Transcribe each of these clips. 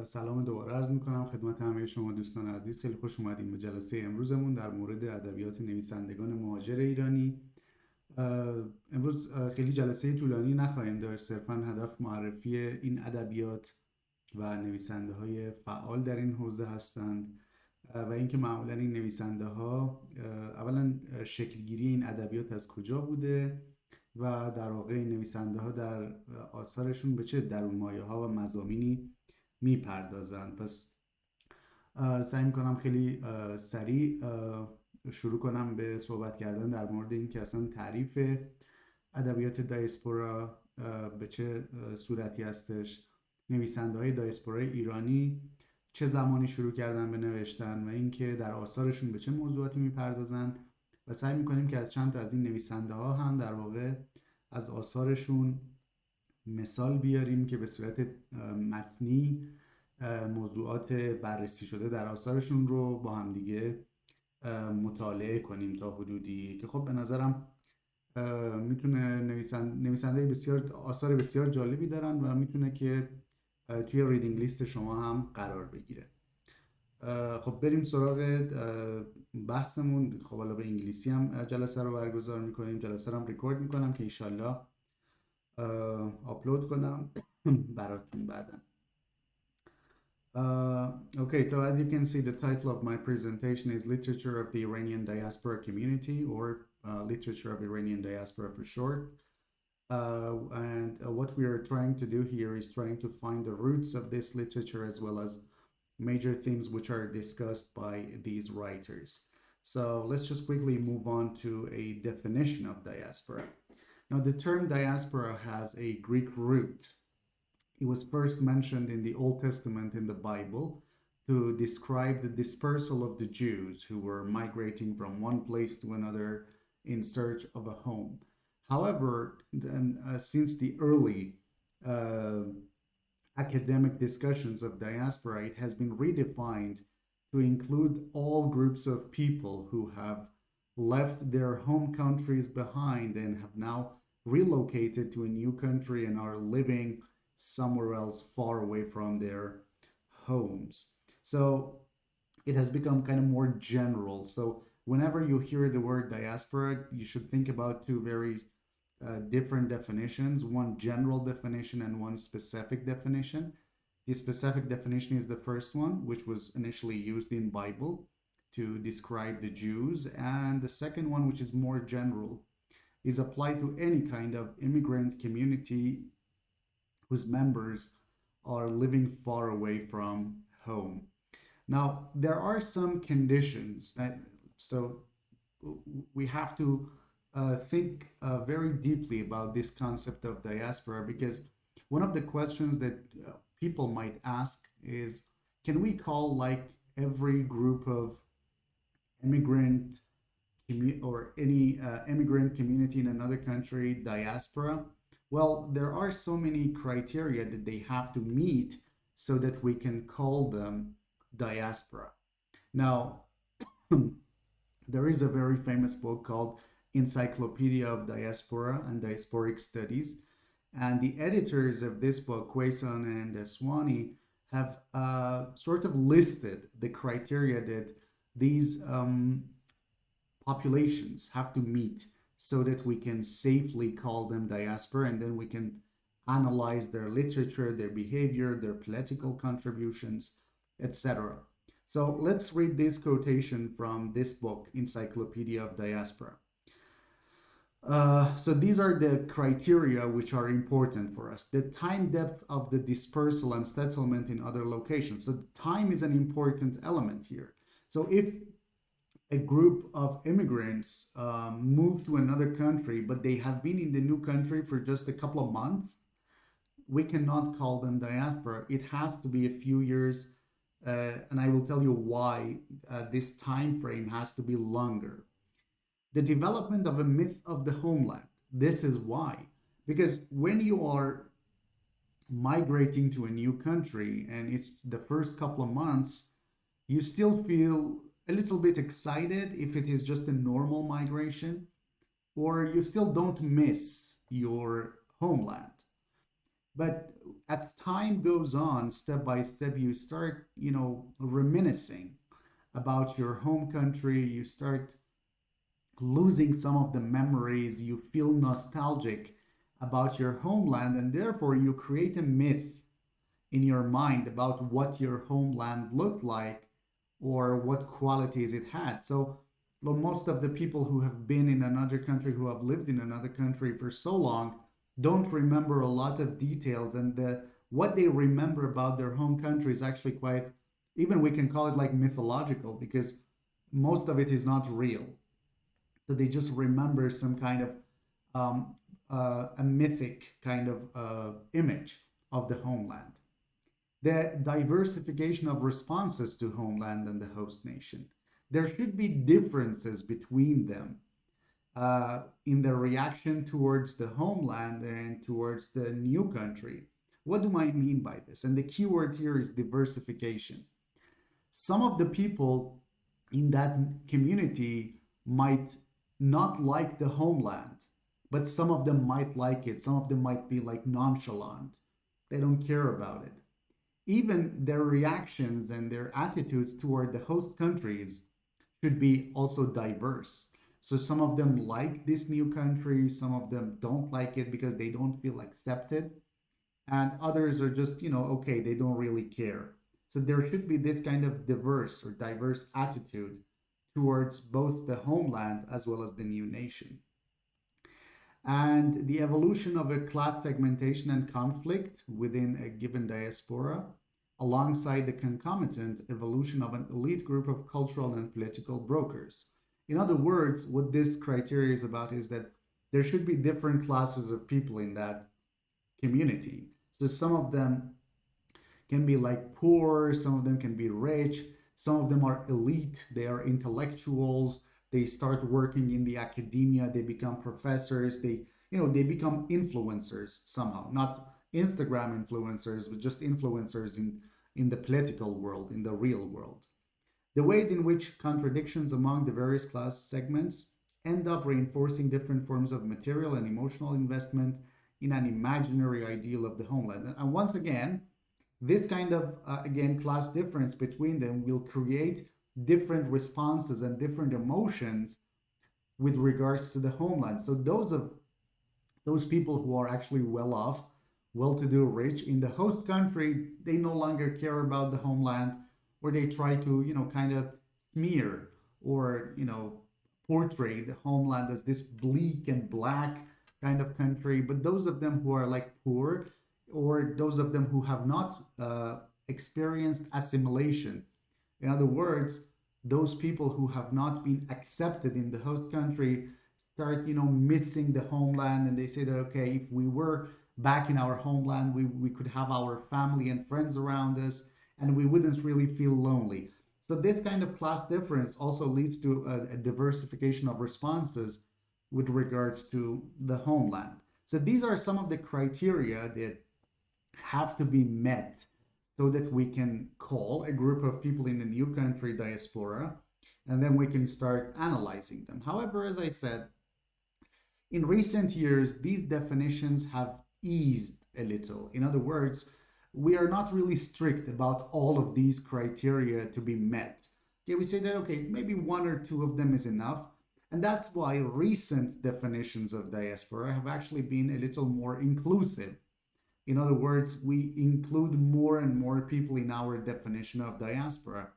سلام دوباره عرض میکنم خدمت همه شما دوستان عزیز. خیلی خوش اومدیم به جلسه امروزمون در مورد ادبیات نویسندگان مهاجر ایرانی. امروز خیلی جلسه طولانی نخواهیم داشت، صرفا هدف معرفی این ادبیات و نویسنده های فعال در این حوزه هستند و اینکه معمولا این نویسنده ها اولا شکلگیری این ادبیات از کجا بوده و در واقع این نویسنده ها در آثارشون به چه درونمایه ها و مضامینی میپردازند. پس سعی میکنم خیلی سریع شروع کنم به صحبت کردن در مورد این که اصلا تعریف ادبیات دایسپورا به چه صورتی هستش، نویسنده های دایسپورای ایرانی چه زمانی شروع کردن به نوشتن و اینکه در آثارشون به چه موضوعاتی میپردازن و سعی میکنیم که از چند تا از این نویسنده ها هم در واقع از آثارشون مثال بیاریم که به صورت متنی موضوعات بررسی شده در آثارشون رو با هم دیگه مطالعه کنیم تا حدودی که خب به نظرم میتونه نویسنده بسیار آثار بسیار جالبی دارن و میتونه که توی ریدینگ لیست شما هم قرار بگیره. خب بریم سراغ بحثمون. خب حالا به انگلیسی هم جلسه رو برگزار میکنیم، جلسه رو هم ریکورد میکنم که ایشالله آپلود کنم براتون بعداً. Okay, so as you can see, the title of my presentation is Literature of the Iranian Diaspora Community, or Literature of Iranian Diaspora for short. And what we are trying to do here is trying to find the roots of this literature as well as major themes which are discussed by these writers. So let's just quickly move on to a definition of diaspora. Now, the term diaspora has a Greek root. It was first mentioned in the Old Testament in the Bible to describe the dispersal of the Jews who were migrating from one place to another in search of a home. However, since the early academic discussions of diaspora, it has been redefined to include all groups of people who have left their home countries behind and have now relocated to a new country and are living somewhere else far away from their homes. So it has become kind of more general. So whenever you hear the word diaspora, you should think about two very different definitions, one general definition and one specific definition. The specific definition is the first one, which was initially used in Bible to describe the Jews, and the second one, which is more general, is applied to any kind of immigrant community whose members are living far away from home. Now, there are some conditions, so we have to think very deeply about this concept of diaspora, because one of the questions that people might ask is, can we call like every group of immigrant or any immigrant community in another country diaspora? Well, there are so many criteria that they have to meet so that we can call them diaspora. Now, there is a very famous book called Encyclopedia of Diaspora and Diasporic Studies, and the editors of this book, Quaison and Aswani, have sort of listed the criteria that these populations have to meet so that we can safely call them diaspora, and then we can analyze their literature, their behavior, their political contributions, etc. So let's read this quotation from this book, Encyclopedia of Diaspora. So these are the criteria which are important for us. The time depth of the dispersal and settlement in other locations. So time is an important element here. So if a group of immigrants move to another country, but they have been in the new country for just a couple of months, we cannot call them diaspora. It has to be a few years, and I will tell you why this time frame has to be longer. The development of a myth of the homeland. This is why. Because when you are migrating to a new country and it's the first couple of months, you still feel a little bit excited if it is just a normal migration, or you still don't miss your homeland. But as time goes on, step by step, you start, reminiscing about your home country. You start losing some of the memories. You feel nostalgic about your homeland, and therefore you create a myth in your mind about what your homeland looked like or what qualities it had. So, well, most of the people who have been in another country, who have lived in another country for so long, don't remember a lot of details, and what they remember about their home country is actually quite, even we can call it like mythological, because most of it is not real. So they just remember some kind of a mythic kind of image of the homeland. The diversification of responses to homeland and the host nation. There should be differences between them in their reaction towards the homeland and towards the new country. What do I mean by this? And the keyword here is diversification. Some of the people in that community might not like the homeland, but some of them might like it. Some of them might be like nonchalant. They don't care about it. Even their reactions and their attitudes toward the host countries should be also diverse. So some of them like this new country, some of them don't like it because they don't feel accepted, and others are just, okay, they don't really care. So there should be this kind of diverse attitude towards both the homeland as well as the new nation. And the evolution of a class segmentation and conflict within a given diaspora, alongside the concomitant evolution of an elite group of cultural and political brokers. In other words, what this criteria is about is that there should be different classes of people in that community. So some of them can be like poor, some of them can be rich, some of them are elite, they are intellectuals, they start working in the academia, they become professors, they become influencers somehow, not Instagram influencers, but just influencers in the political world, in the real world. The ways in which contradictions among the various class segments end up reinforcing different forms of material and emotional investment in an imaginary ideal of the homeland. And once again, this kind of, again, class difference between them will create different responses and different emotions with regards to the homeland. So those people who are actually well off, well to do, rich in the host country, they no longer care about the homeland, or they try to, kind of smear or, portray the homeland as this bleak and black kind of country. But those of them who are like poor, or those of them who have not experienced assimilation, in other words, those people who have not been accepted in the host country, start, missing the homeland, and they say that, okay, if we were back in our homeland, we could have our family and friends around us, and we wouldn't really feel lonely. So this kind of class difference also leads to a diversification of responses with regards to the homeland. So these are some of the criteria that have to be met so that we can call a group of people in a new country diaspora, and then we can start analyzing them. However, as I said, in recent years, these definitions have eased a little. In other words, we are not really strict about all of these criteria to be met. Okay, we say that, okay, maybe one or two of them is enough. And that's why recent definitions of diaspora have actually been a little more inclusive. In other words, we include more and more people in our definition of diaspora.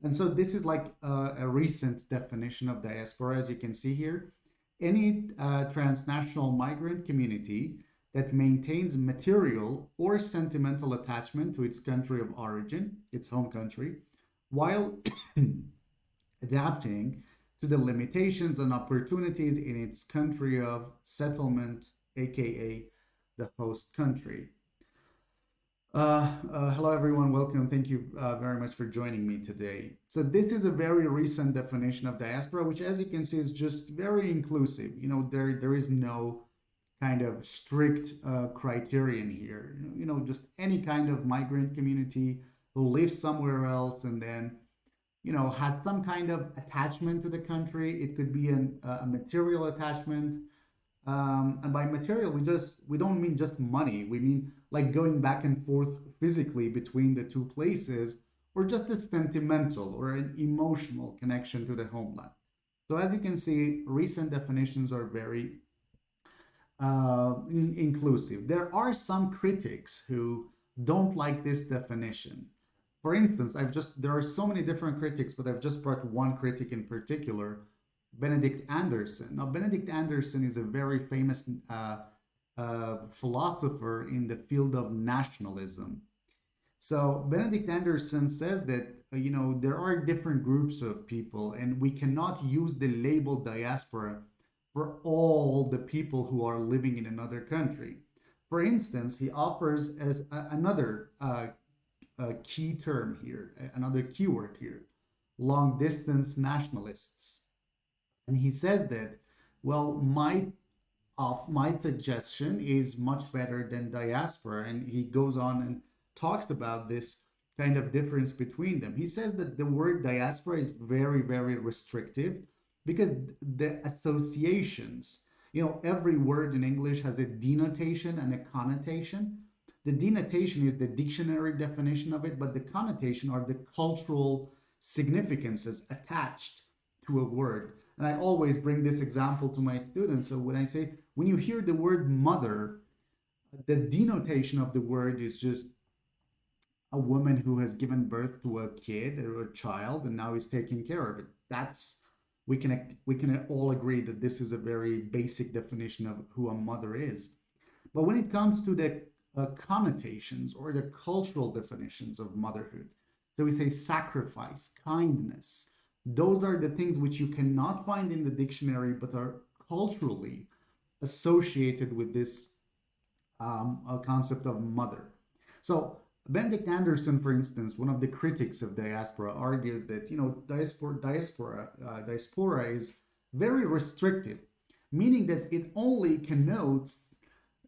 And so this is like a recent definition of diaspora, as you can see here. Any transnational migrant community that maintains material or sentimental attachment to its country of origin, its home country, while adapting to the limitations and opportunities in its country of settlement, aka the host country. Hello, everyone. Welcome. Thank you very much for joining me today. So this is a very recent definition of diaspora, which, as you can see, is just very inclusive. There is no kind of strict criterion here. Just any kind of migrant community who lives somewhere else and then, has some kind of attachment to the country. It could be a material attachment, And by material, we don't mean just money. We mean like going back and forth physically between the two places, or just a sentimental or an emotional connection to the homeland. So as you can see, recent definitions are very inclusive. There are some critics who don't like this definition. For instance, there are so many different critics, but I've just brought one critic in particular, Benedict Anderson. Now, Benedict Anderson is a very famous philosopher in the field of nationalism. So Benedict Anderson says that there are different groups of people, and we cannot use the label diaspora for all the people who are living in another country. For instance, he offers as another key term here, another keyword here, long distance nationalists. And he says that, well, my suggestion is much better than diaspora. And he goes on and talks about this kind of difference between them. He says that the word diaspora is very, very restrictive because the associations, every word in English has a denotation and a connotation. The denotation is the dictionary definition of it, but the connotation are the cultural significances attached to a word. And I always bring this example to my students. So when I say, when you hear the word mother, the denotation of the word is just a woman who has given birth to a kid or a child and now is taking care of it. That's we can all agree that this is a very basic definition of who a mother is. But when it comes to the connotations or the cultural definitions of motherhood, so we say sacrifice, kindness, those are the things which you cannot find in the dictionary but are culturally associated with this concept of mother. So Benedict Anderson, for instance, one of the critics of diaspora, argues that diaspora is very restrictive, meaning that it only connotes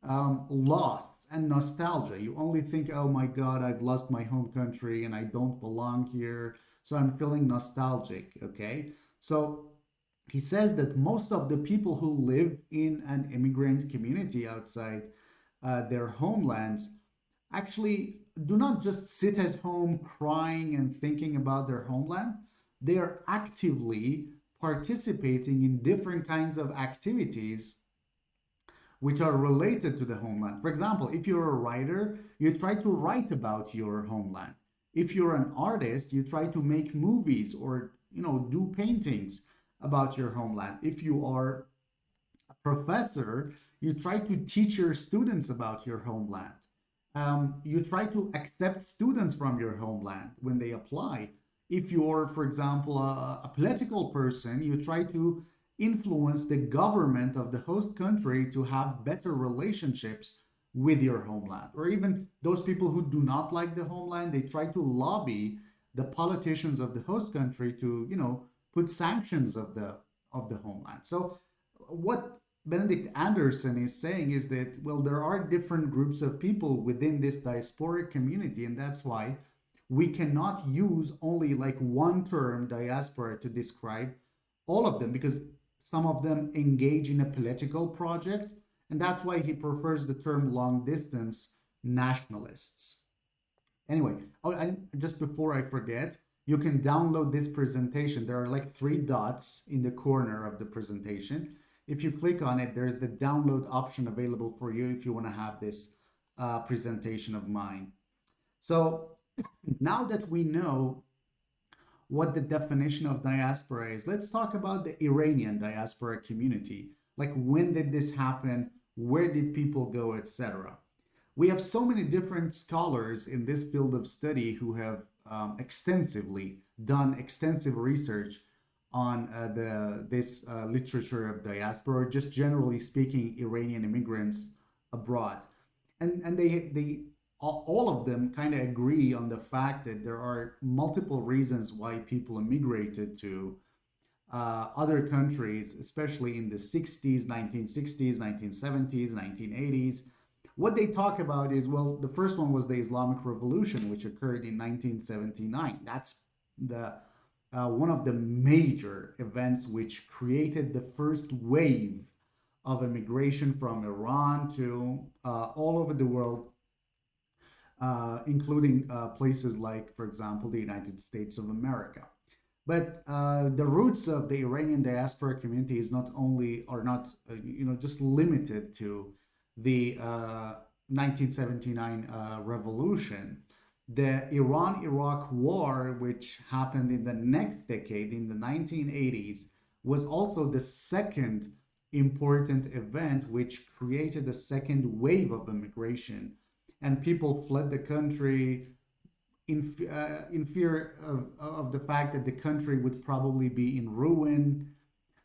loss and nostalgia. You only think, oh my God, I've lost my home country and I don't belong here, so I'm feeling nostalgic. Okay, so he says that most of the people who live in an immigrant community outside their homelands actually do not just sit at home crying and thinking about their homeland. They are actively participating in different kinds of activities which are related to the homeland. For example, if you're a writer, you try to write about your homeland. If you're an artist, you try to make movies or do paintings about your homeland. If you are a professor, you try to teach your students about your homeland. You try to accept students from your homeland when they apply. If you're, for example, a political person, you try to influence the government of the host country to have better relationships with your homeland. Or even those people who do not like the homeland, they try to lobby the politicians of the host country to, put sanctions of the homeland. So what Benedict Anderson is saying is that, well, there are different groups of people within this diasporic community, and that's why we cannot use only like one term, diaspora, to describe all of them, because some of them engage in a political project, and that's why he prefers the term long distance nationalists. Anyway, just before I forget, you can download this presentation. There are like three dots in the corner of the presentation. If you click on it, there's the download option available for you if you want to have this presentation of mine. So now that we know what the definition of diaspora is, let's talk about the Iranian diaspora community. Like, when did this happen? Where did people go, etc.? We have so many different scholars in this field of study who have extensively done extensive research on this literature of diaspora, or just generally speaking, Iranian immigrants abroad, and they all of them kind of agree on the fact that there are multiple reasons why people immigrated to other countries, especially in the 60s, 1960s, 1970s, 1980s. What they talk about is, well, the first one was the Islamic Revolution, which occurred in 1979. That's the one of the major events which created the first wave of immigration from Iran to all over the world, including places like, for example, the United States of America. But the roots of the Iranian diaspora community is not only are not just limited to the 1979 revolution. The Iran-Iraq War, which happened in the next decade, in the 1980s, was also the second important event which created a second wave of immigration, and people fled the country in fear of the fact that the country would probably be in ruin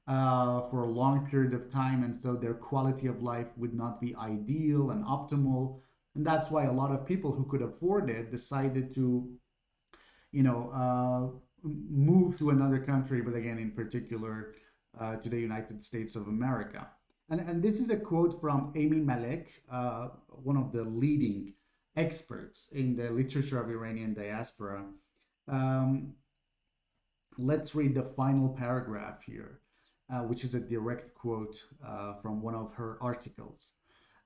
for a long period of time, and so their quality of life would not be ideal and optimal. And that's why a lot of people who could afford it decided to, you know, move to another country, but again, in particular, to the United States of America. And this is a quote from Amy Malek, one of the leading experts in the literature of Iranian diaspora. Um, let's read the final paragraph here, which is a direct quote from one of her articles.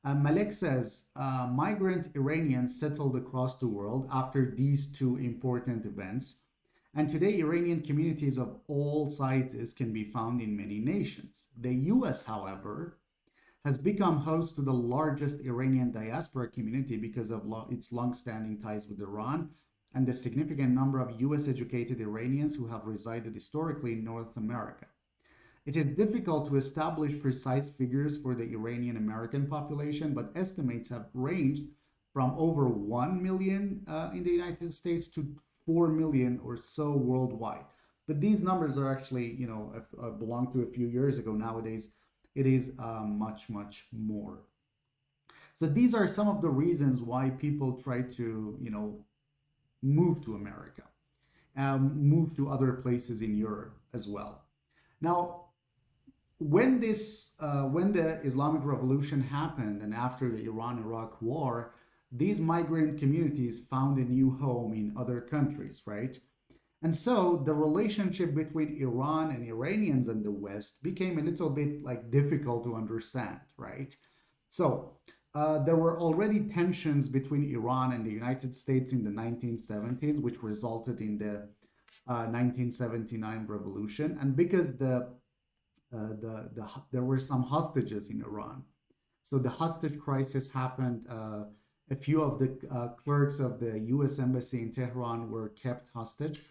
Malek says, migrant Iranians settled across the world after these two important events, and today Iranian communities of all sizes can be found in many nations. The US, however, has become host to the largest Iranian diaspora community because of its long-standing ties with Iran and the significant number of US-educated Iranians who have resided historically in North America. It is difficult to establish precise figures for the Iranian American population, but estimates have ranged from over 1 million in the United States to 4 million or so worldwide. But these numbers are actually, belong to a few years ago. Nowadays, it is much, much more. So these are some of the reasons why people try to, move to America, move to other places in Europe as well. Now, when the Islamic Revolution happened and after the Iran-Iraq War, these migrant communities found a new home in other countries, right? And so the relationship between Iran and Iranians and the West became a little bit like difficult to understand, right? So there were already tensions between Iran and the United States in the 1970s, which resulted in the 1979 revolution. And because there were some hostages in Iran, so the hostage crisis happened. A few of the clerks of the U.S. Embassy in Tehran were kept hostage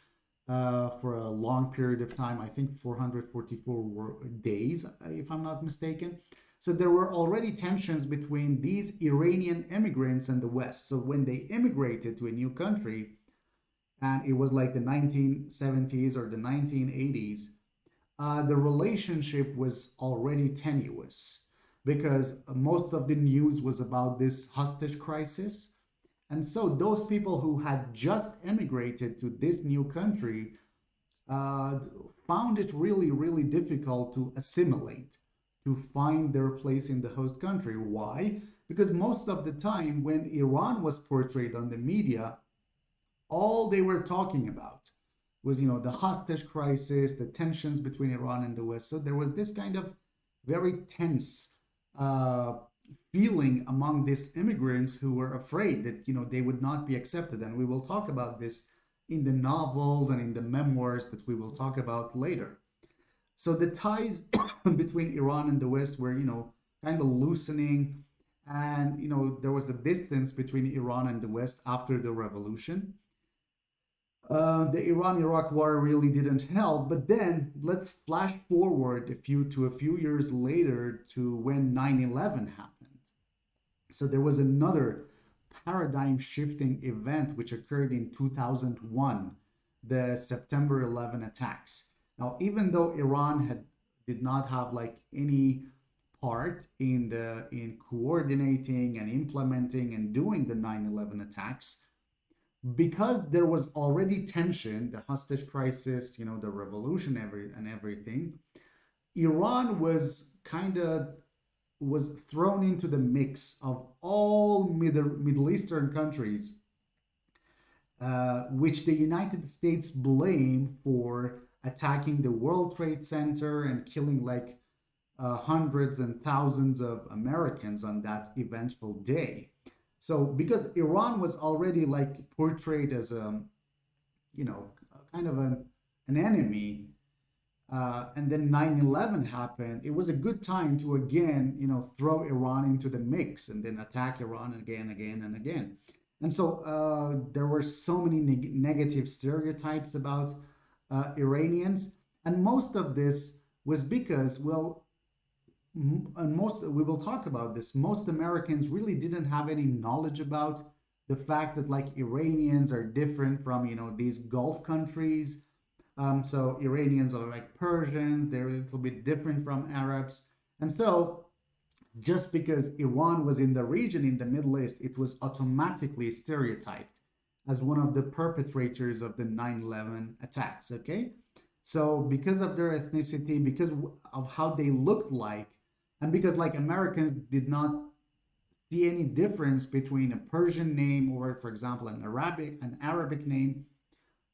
for a long period of time, I think 444 days, if I'm not mistaken. So there were already tensions between these Iranian immigrants and the West. So when they immigrated to a new country, and it was like the 1970s or the 1980s, the relationship was already tenuous because most of the news was about this hostage crisis. And so those people who had just immigrated to this new country found it really, really difficult to assimilate, to find their place in the host country. Why? Because most of the time when Iran was portrayed on the media, all they were talking about was, the hostage crisis, the tensions between Iran and the West. So there was this kind of very tense feeling among these immigrants who were afraid that they would not be accepted, and we will talk about this in the novels and in the memoirs that we will talk about later. So the ties between Iran and the West were kind of loosening, and there was a distance between Iran and the West after the revolution. The Iran-Iraq War really didn't help, but then let's flash forward a few years later to when 9/11 happened. So there was another paradigm shifting event which occurred in 2001, the September 11 attacks. Now, even though Iran did not have like any part in coordinating and implementing and doing the 9/11 attacks, because there was already tension, the hostage crisis, the revolution, and everything, Iran was thrown into the mix of all Middle Eastern countries, which the United States blame for attacking the World Trade Center and killing like hundreds and thousands of Americans on that eventful day. So because Iran was already like portrayed as a, you know, kind of an enemy, and then 9/11 happened, it was a good time to again, throw Iran into the mix and then attack Iran again, again, and again. And so there were so many negative stereotypes about Iranians. And most of this was because, well, and most, we will talk about this, most Americans really didn't have any knowledge about the fact that like Iranians are different from, these Gulf countries. So Iranians are like Persians, they're a little bit different from Arabs. And so just because Iran was in the region in the Middle East, it was automatically stereotyped as one of the perpetrators of the 9/11 attacks. Okay. So because of their ethnicity, because of how they looked like, and because like Americans did not see any difference between a Persian name or, for example, an Arabic name,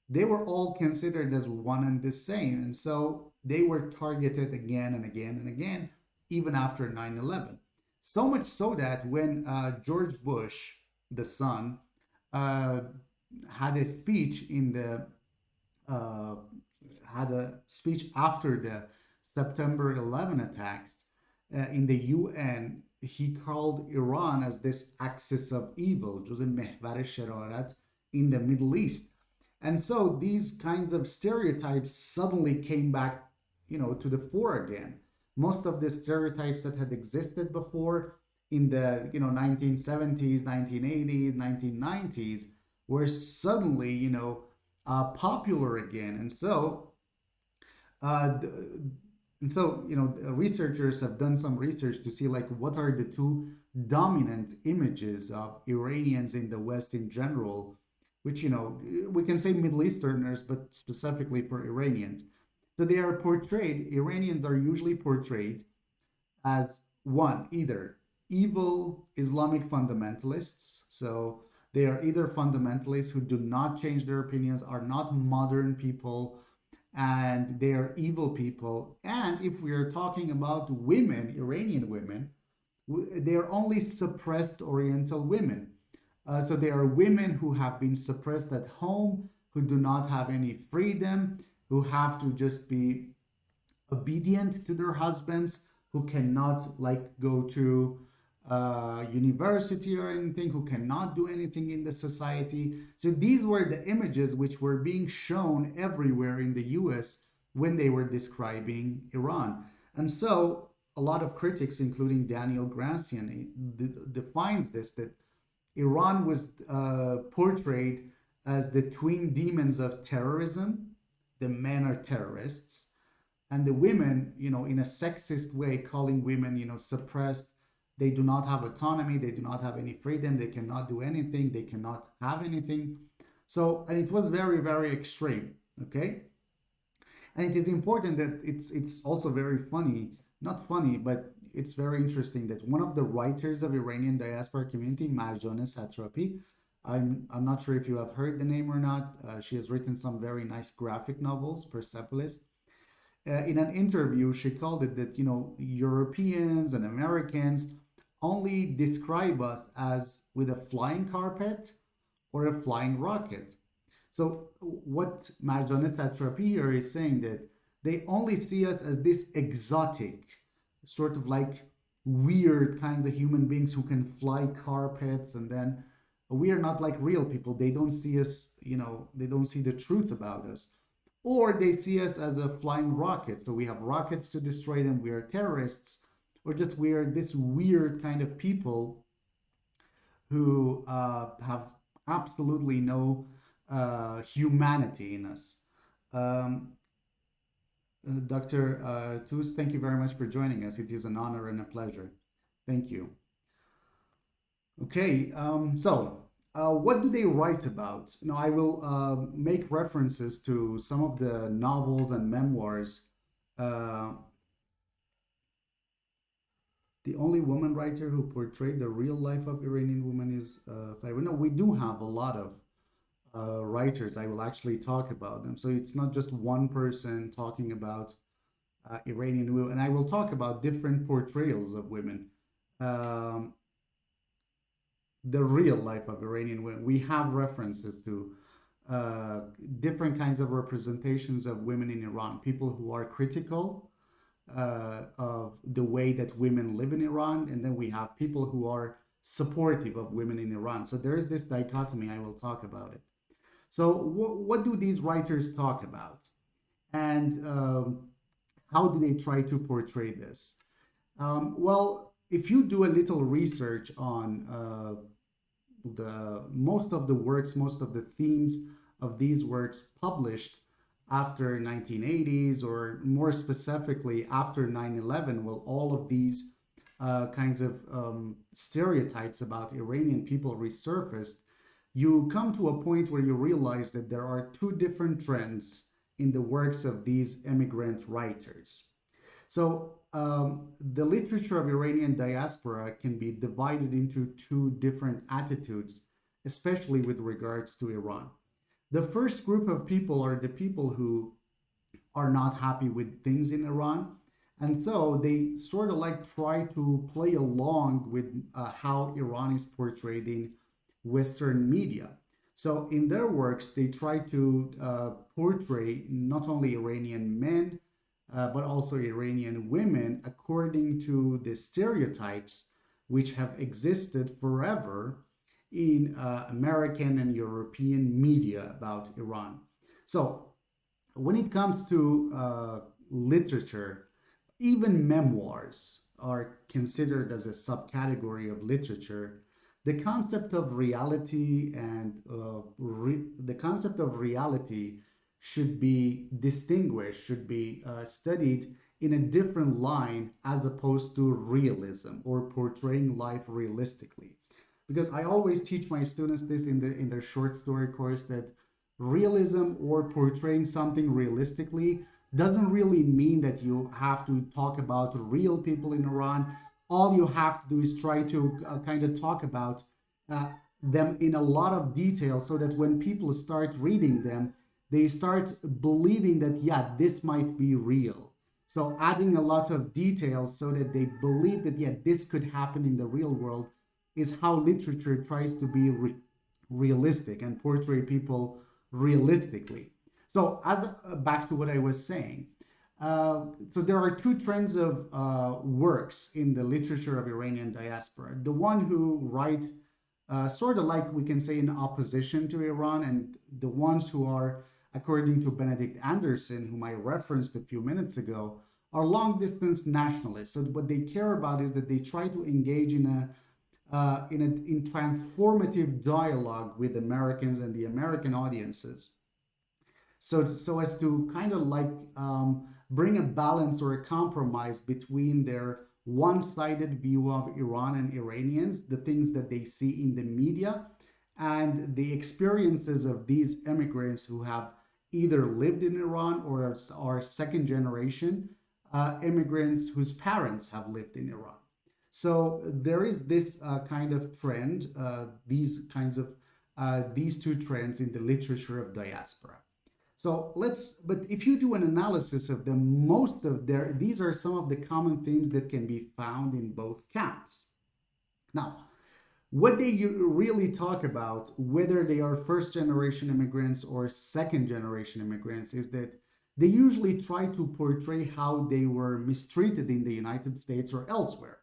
they were all considered as one and the same. And so they were targeted again and again and again, even after 9/11. So much so that when George Bush, the son, uh, had a speech in the uh, had a speech after the September 11 attacks in the UN, he called Iran as this axis of evil, جزء محور شرارت in the Middle East. And so these kinds of stereotypes suddenly came back, to the fore again. Most of the stereotypes that had existed before in the, 1970s, 1980s, 1990s were suddenly, popular again. Uh, researchers have done some research to see like what are the two dominant images of Iranians in the West in general, which, we can say Middle Easterners, but specifically for Iranians. So Iranians are usually portrayed as one, either evil Islamic fundamentalists. So they are either fundamentalists who do not change their opinions, are not modern people, and they are evil people. And if we are talking about women, Iranian women, they are only suppressed Oriental women. So they are women who have been suppressed at home, who do not have any freedom, who have to just be obedient to their husbands, who cannot like go to university or anything, who cannot do anything in the society. So these were the images which were being shown everywhere in the US when they were describing Iran. And so a lot of critics, including Daniel Gracian, defines this, that Iran was portrayed as the twin demons of terrorism. The men are terrorists, and the women, in a sexist way, calling women, suppressed. They do not have autonomy. They do not have any freedom. They cannot do anything. They cannot have anything. So, and it was very, very extreme. Okay, and it is important that it's also very funny, not funny, but it's very interesting that one of the writers of Iranian diaspora community, Marjane Satrapi, I'm not sure if you have heard the name or not. She has written some very nice graphic novels, Persepolis. In an interview, she called it that, Europeans and Americans only describe us as with a flying carpet or a flying rocket. So what Marjane Satrapi here is saying that they only see us as this exotic, sort of like weird kinds of human beings who can fly carpets, and then we are not like real people. They don't see us, they don't see the truth about us. Or they see us as a flying rocket. So we have rockets to destroy them. We are terrorists, or just we are this weird kind of people who have absolutely no humanity in us. Um, Dr. Tuz, thank you very much for joining us. It is an honor and a pleasure. Thank you. Okay, what do they write about? I will make references to some of the novels and memoirs. Uh, the only woman writer who portrayed the real life of Iranian women is Flavor. No, we do have a lot of writers. I will actually talk about them. So it's not just one person talking about Iranian women, and I will talk about different portrayals of women, um, the real life of Iranian women. We have references to uh, different kinds of representations of women in Iran, people who are critical of the way that women live in Iran, and then we have people who are supportive of women in Iran. So there is this dichotomy. I will talk about it. So what do these writers talk about, and how do they try to portray this? Well, if you do a little research on the most of the works, most of the themes of these works published after 1980s, or more specifically after 9/11, well, all of these kinds of stereotypes about Iranian people resurfaced, you come to a point where you realize that there are two different trends in the works of these immigrant writers. So, the literature of Iranian diaspora can be divided into two different attitudes, especially with regards to Iran. The first group of people are the people who are not happy with things in Iran. And so they sort of like try to play along with how Iran is portrayed in Western media. So in their works, they try to portray not only Iranian men, but also Iranian women according to the stereotypes which have existed forever in American and European media about Iran. So when it comes to literature, even memoirs are considered as a subcategory of literature. The concept of reality and the concept of reality should be distinguished, should be studied in a different line as opposed to realism or portraying life realistically. Because I always teach my students this in their short story course, that realism or portraying something realistically doesn't really mean that you have to talk about real people in Iran. All you have to do is try to kind of talk about uh, them in a lot of detail, so that when people start reading them, they start believing that, yeah, this might be real. So adding a lot of details so that they believe that, yeah, this could happen in the real world, is how literature tries to be realistic and portray people realistically. So, as back to what I was saying, so there are two trends of works in the literature of Iranian diaspora. The one who write sort of like we can say in opposition to Iran, and the ones who are, according to Benedict Anderson, whom I referenced a few minutes ago, are long distance nationalists. So what they care about is that they try to engage in transformative dialogue with Americans and the American audiences. So as to kind of like bring a balance or a compromise between their one-sided view of Iran and Iranians, the things that they see in the media, and the experiences of these immigrants who have either lived in Iran or are second generation immigrants whose parents have lived in Iran. So there is this kind of trend, these two trends in the literature of diaspora. So but if you do an analysis of them, these are some of the common themes that can be found in both camps. Now, what they really talk about, whether they are first generation immigrants or second generation immigrants, is that they usually try to portray how they were mistreated in the United States or elsewhere.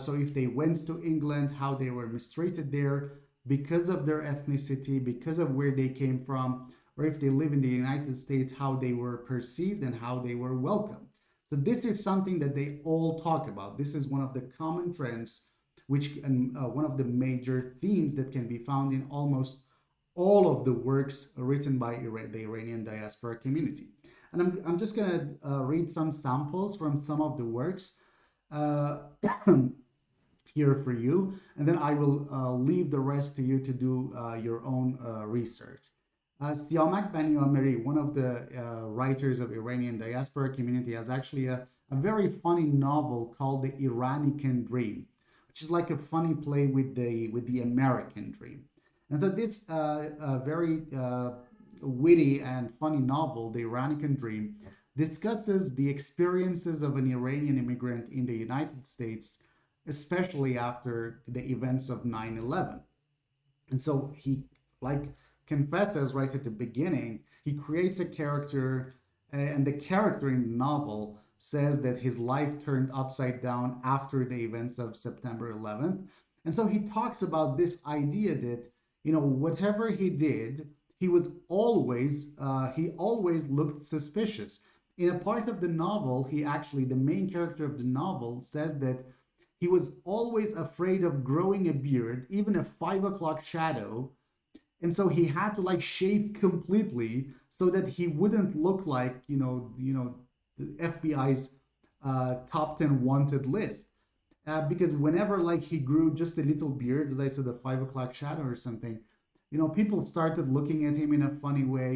So if they went to England, how they were mistreated there because of their ethnicity, because of where they came from, or if they live in the United States, how they were perceived and how they were welcomed. So this is something that they all talk about. This is one of the common trends, and one of the major themes that can be found in almost all of the works written by the Iranian diaspora community. And I'm just going to read some samples from some of the works uh, here for you, and then I will leave the rest to you to do your own research. Siamak Baniameri, one of the writers of Iranian diaspora community, has actually a very funny novel called The Iranian Dream, which is like a funny play with the American dream. And so this very witty and funny novel, The Iranian Dream, discusses the experiences of an Iranian immigrant in the United States, especially after the events of 9/11. And so he, like, confesses right at the beginning, he creates a character, and the character in the novel says that his life turned upside down after the events of September 11th. And so he talks about this idea that, whatever he did, he always looked suspicious. In a part of the novel, the main character of the novel says that he was always afraid of growing a beard, even a 5 o'clock shadow. And so he had to like shave completely so that he wouldn't look like, the FBI's top 10 wanted list. Because whenever like he grew just a little beard, as I said, a 5 o'clock shadow or something, people started looking at him in a funny way.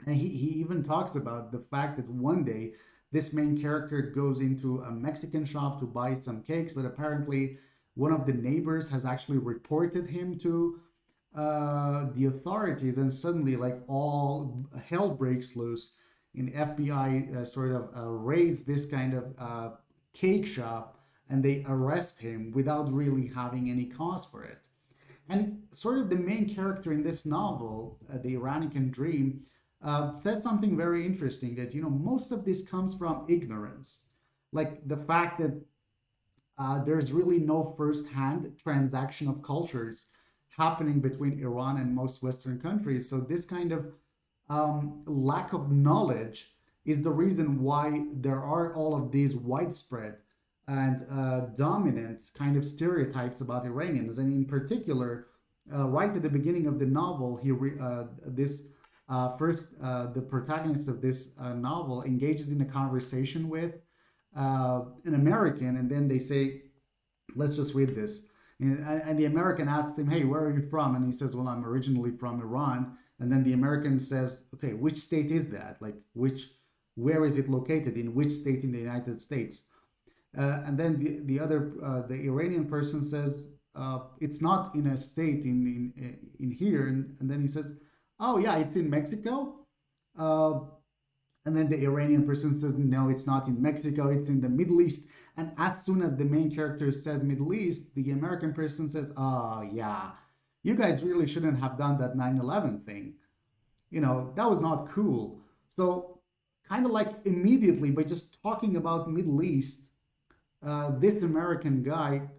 And he even talks about the fact that one day this main character goes into a Mexican shop to buy some cakes, but apparently one of the neighbors has actually reported him to the authorities, and suddenly, like, all hell breaks loose. In FBI, sort of raids this kind of cake shop, and they arrest him without really having any cause for it. And sort of the main character in this novel, The Iranian Dream, says something very interesting, that most of this comes from ignorance, like the fact that there's really no first-hand transaction of cultures happening between Iran and most Western countries. So this kind of lack of knowledge is the reason why there are all of these widespread and dominant kind of stereotypes about Iranians. And in particular, right at the beginning of the novel, the protagonist of this novel engages in a conversation with an American, and then they say, let's just read this. And the American asks him, hey, where are you from? And he says, well, I'm originally from Iran. And then the American says, okay, which state is that? Like, where is it located? In which state in the United States? And then the Iranian person says, it's not in a state in here. And then he says, oh yeah, it's in Mexico. And then the Iranian person says, no, it's not in Mexico, it's in the Middle East. And as soon as the main character says Middle East, the American person says, oh yeah, you guys really shouldn't have done that 9/11 thing. That was not cool. So kind of like immediately by just talking about Middle East, this American guy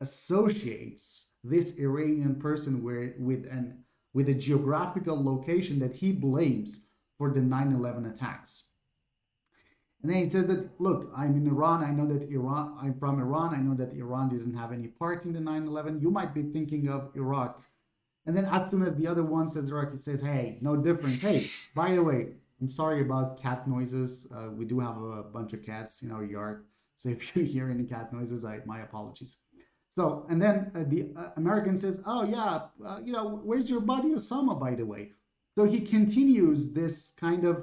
associates this Iranian person with a geographical location that he blames for the 9/11 attacks. And then he says that, look, I'm in Iran. I'm from Iran. I know that Iran didn't have any part in the 9/11. You might be thinking of Iraq. And then as soon as the other one says Iraq, it says, hey, no difference. Hey, by the way, I'm sorry about cat noises. We do have a bunch of cats in our yard. So if you hear any cat noises, my apologies. So, and then the American says, oh yeah, where's your buddy Osama, by the way? So he continues this kind of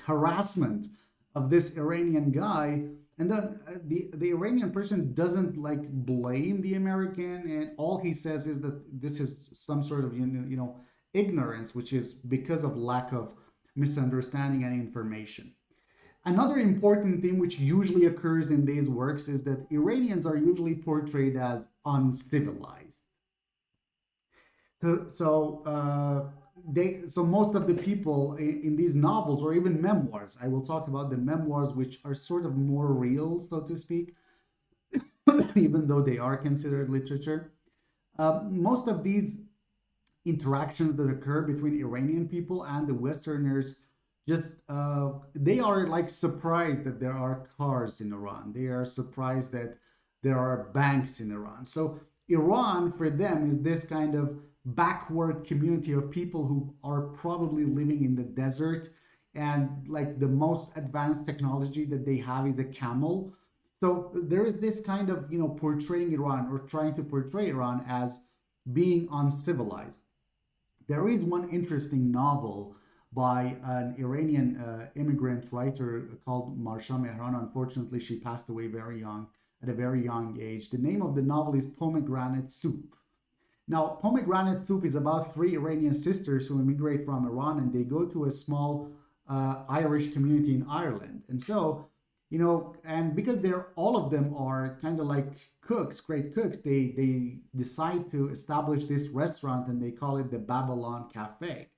harassment of this Iranian guy, and then the Iranian person doesn't like blame the American, and all he says is that this is some sort of ignorance, which is because of lack of misunderstanding and information. Another important thing which usually occurs in these works is that Iranians are usually portrayed as uncivilized. So most of the people in these novels, or even memoirs, I will talk about the memoirs, which are sort of more real, so to speak, even though they are considered literature. Most of these interactions that occur between Iranian people and the Westerners, they are like surprised that there are cars in Iran. They are surprised that there are banks in Iran. So Iran for them is this kind of backward community of people who are probably living in the desert, and like the most advanced technology that they have is a camel. So there is this kind of portraying Iran, or trying to portray Iran as being uncivilized. There is one interesting novel by an Iranian immigrant writer called Marsha Mehran. Unfortunately, she passed away at a very young age. The name of the novel is Pomegranate Soup. Now, Pomegranate Soup is about three Iranian sisters who immigrate from Iran, and they go to a small Irish community in Ireland. And so, and because they're all of them are kind of like cooks, great cooks, they decide to establish this restaurant and they call it the Babylon Cafe.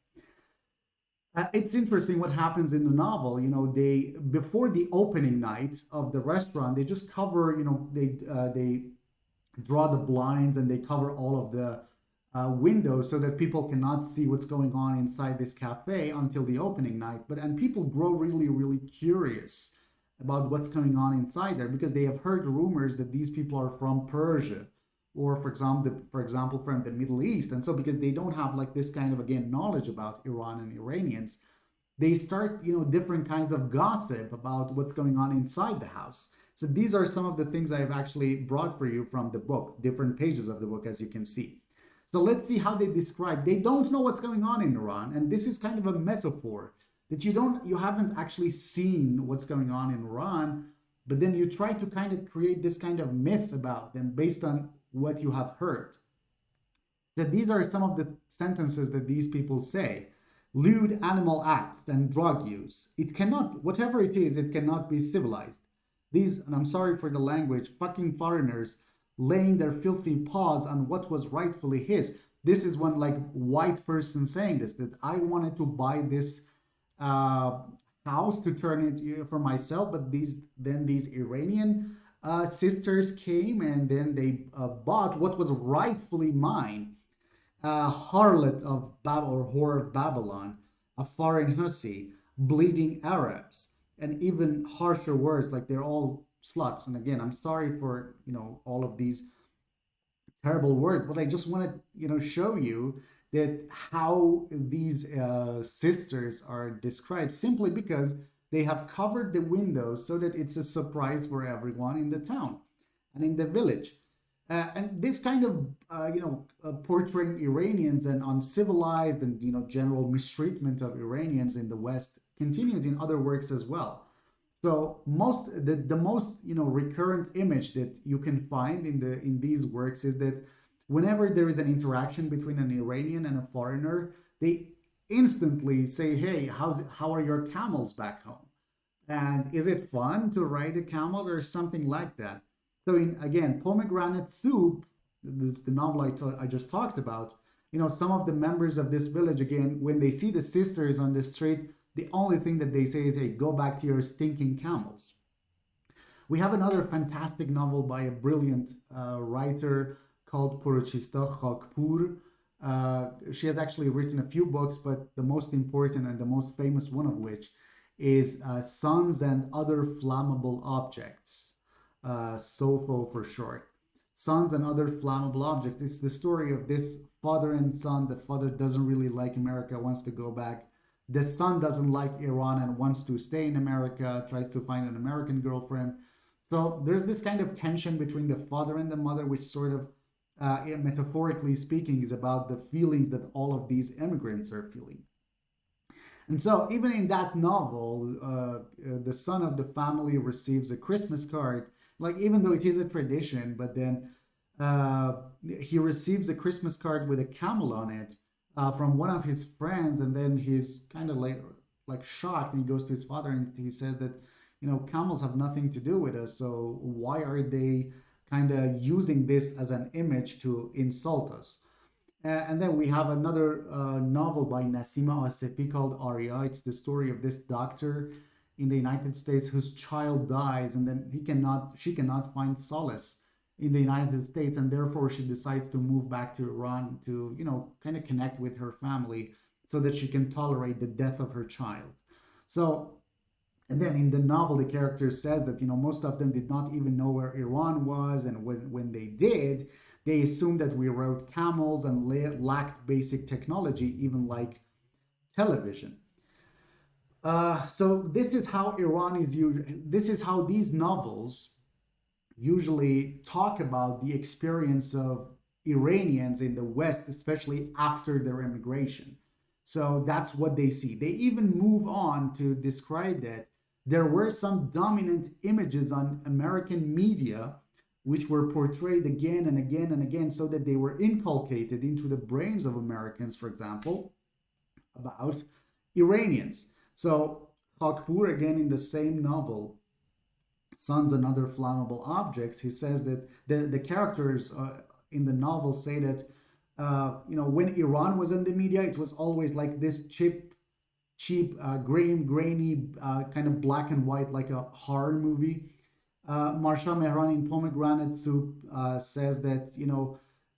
It's interesting what happens in the novel. They before the opening night of the restaurant, they just cover. They draw the blinds and they cover all of the windows so that people cannot see what's going on inside this cafe until the opening night. And people grow really, really curious about what's going on inside there because they have heard rumors that these people are from Persia or for example from the Middle East. And so because they don't have like this kind of again knowledge about Iran and Iranians, they start different kinds of gossip about what's going on inside the house. So these are some of the things I've actually brought for you from the book, different pages of the book, as you can see. So let's see how they describe. They don't know what's going on in Iran, and this is kind of a metaphor that you haven't actually seen what's going on in Iran, but then you try to kind of create this kind of myth about them based on what you have heard. So these are some of the sentences that these people say. Lewd animal acts and drug use. It cannot, whatever it is, it cannot be civilized. These, and I'm sorry for the language, fucking foreigners laying their filthy paws on what was rightfully his. This is one like white person saying this, that I wanted to buy this house to turn it for myself, but these Iranian sisters came and then they bought what was rightfully mine. Harlot of or whore of Babylon, a foreign hussy, bleeding Arabs, and even harsher words like they're all sluts. And again, I'm sorry for all of these terrible words, but I just want to show you that how these sisters are described simply because they have covered the windows so that it's a surprise for everyone in the town and in the village. And this kind of portraying Iranians and uncivilized and general mistreatment of Iranians in the West continues in other works as well. So the most recurrent image that you can find in these works is that whenever there is an interaction between an Iranian and a foreigner, they instantly say, "Hey, how are your camels back home? And is it fun to ride a camel or something like that?" So again, Pomegranate Soup, the novel I just talked about, some of the members of this village, again, when they see the sisters on the street, the only thing that they say is, "Hey, go back to your stinking camels." We have another fantastic novel by a brilliant writer called Porochista Khakpur. She has actually written a few books, but the most important and the most famous one of which is Sons and Other Flammable Objects. SOFO for short. Sons and Other Flammable Objects. It's the story of this father and son. The father doesn't really like America, wants to go back. The son doesn't like Iran and wants to stay in America, tries to find an American girlfriend. So there's this kind of tension between the father and the mother, which sort of, metaphorically speaking, is about the feelings that all of these immigrants are feeling. And so even in that novel, the son of the family receives a Christmas card, like even though it is a tradition, but then he receives a Christmas card with a camel on it from one of his friends, and then he's kind of like shocked, and he goes to his father and he says that camels have nothing to do with us, so why are they kind of using this as an image to insult us? And then we have another novel by Nasima Asefi called Arya. It's the story of this doctor in the United States whose child dies, and then she cannot find solace in the United States, and therefore she decides to move back to Iran to kind of connect with her family so that she can tolerate the death of her child. So, and then in the novel, the character says that most of them did not even know where Iran was, and when they did, they assumed that we rode camels and lacked basic technology, even like television. So this is how this is how these novels usually talk about the experience of Iranians in the West, especially after their immigration. So that's what they see. They even move on to describe that there were some dominant images on American media which were portrayed again and again and again so that they were inculcated into the brains of Americans, for example, about Iranians. So Hakpur, again in the same novel, Sons and Other Flammable Objects, he says that the characters in the novel say that when Iran was in the media, it was always like this cheap, grainy, kind of black and white, like a horror movie. Marsha Mehran in Pomegranate Soup says that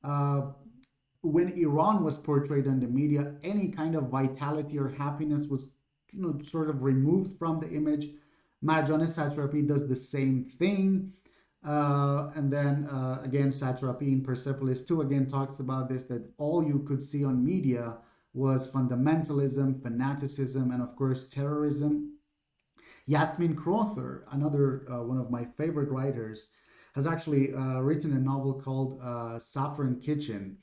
uh, when Iran was portrayed in the media, any kind of vitality or happiness was sort of removed from the image. Marjane Satrapi does the same thing. And then again, Satrapi in Persepolis 2 again talks about this, that all you could see on media was fundamentalism, fanaticism, and of course, terrorism. Yasmin Crowther, another one of my favorite writers, has actually written a novel called Saffron Kitchen.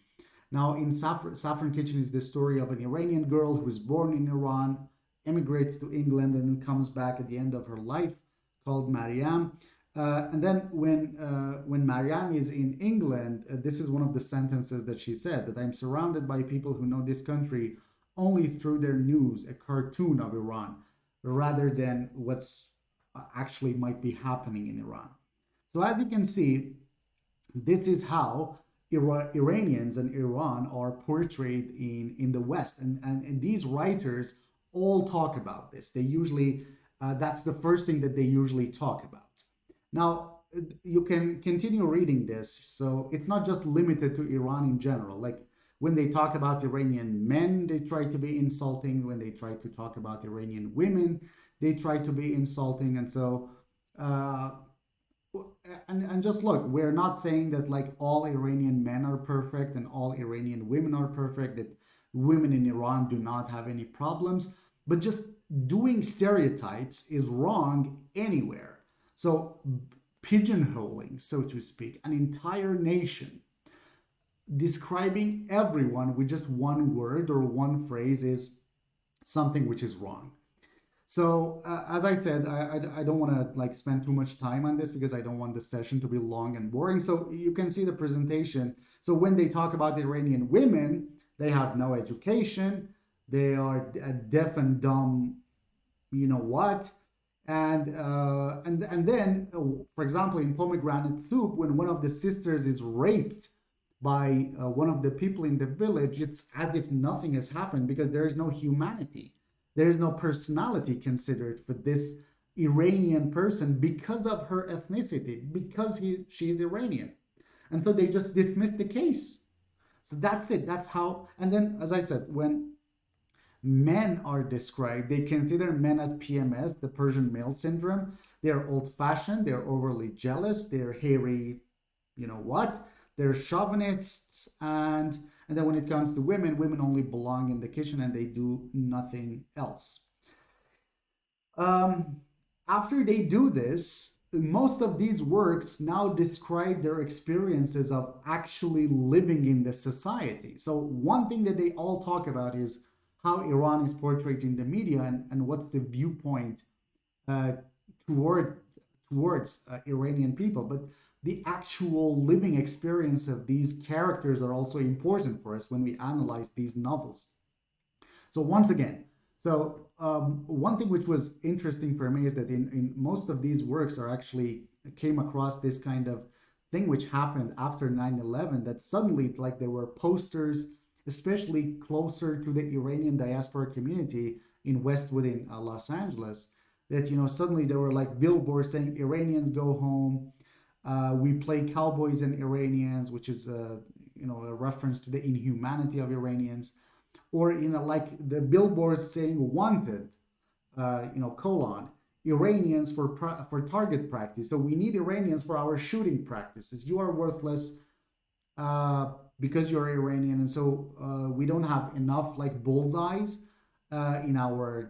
Now, in Saffron Kitchen is the story of an Iranian girl who was born in Iran, emigrates to England, and then comes back at the end of her life, called Mariam. And then when Mariam is in England, this is one of the sentences that she said, that I'm surrounded by people who know this country only through their news, a cartoon of Iran, rather than what's actually might be happening in Iran. So as you can see, this is how Iranians and Iran are portrayed in the West. And these writers all talk about this. They usually, that's the first thing that they usually talk about. Now, you can continue reading this. So it's not just limited to Iran in general. Like when they talk about Iranian men, they try to be insulting. When they try to talk about Iranian women, they try to be insulting. And so, uh, and just look, we're not saying that like all Iranian men are perfect and all Iranian women are perfect, that women in Iran do not have any problems, but just doing stereotypes is wrong anywhere. So pigeonholing, so to speak, an entire nation, describing everyone with just one word or one phrase is something which is wrong. So as I said, I don't want to like spend too much time on this because I don't want the session to be long and boring. So you can see the presentation. So when they talk about the Iranian women, they have no education, they are deaf and dumb, you know what, and then, for example, in Pomegranate Soup, when one of the sisters is raped by one of the people in the village, it's as if nothing has happened because there is no humanity. There is no personality considered for this Iranian person because of her ethnicity, because she's Iranian. And so they just dismiss the case. So that's it. That's how. And then, as I said, when men are described, they consider men as PMS, the Persian male syndrome. They're old fashioned, they're overly jealous, they're hairy, you know what? They're chauvinists, and then when it comes to women, women only belong in the kitchen and they do nothing else. Um, After they do this, most of these works now describe their experiences of actually living in the society. So, one thing that they all talk about is how Iran is portrayed in the media and what's the viewpoint uh, toward towards Iranian people. But the actual living experience of these characters are also important for us when we analyze these novels. So once again, one thing which was interesting for me is that in most of these works are actually came across this kind of thing which happened after 9/11, that suddenly like there were posters, especially closer to the Iranian diaspora community in Westwood in Los Angeles, that suddenly there were like billboards saying Iranians go home, we play cowboys and Iranians, which is a reference to the inhumanity of Iranians, or like the billboards saying wanted, colon Iranians for target practice. So we need Iranians for our shooting practices. You are worthless because you're Iranian, and so we don't have enough like bullseyes in our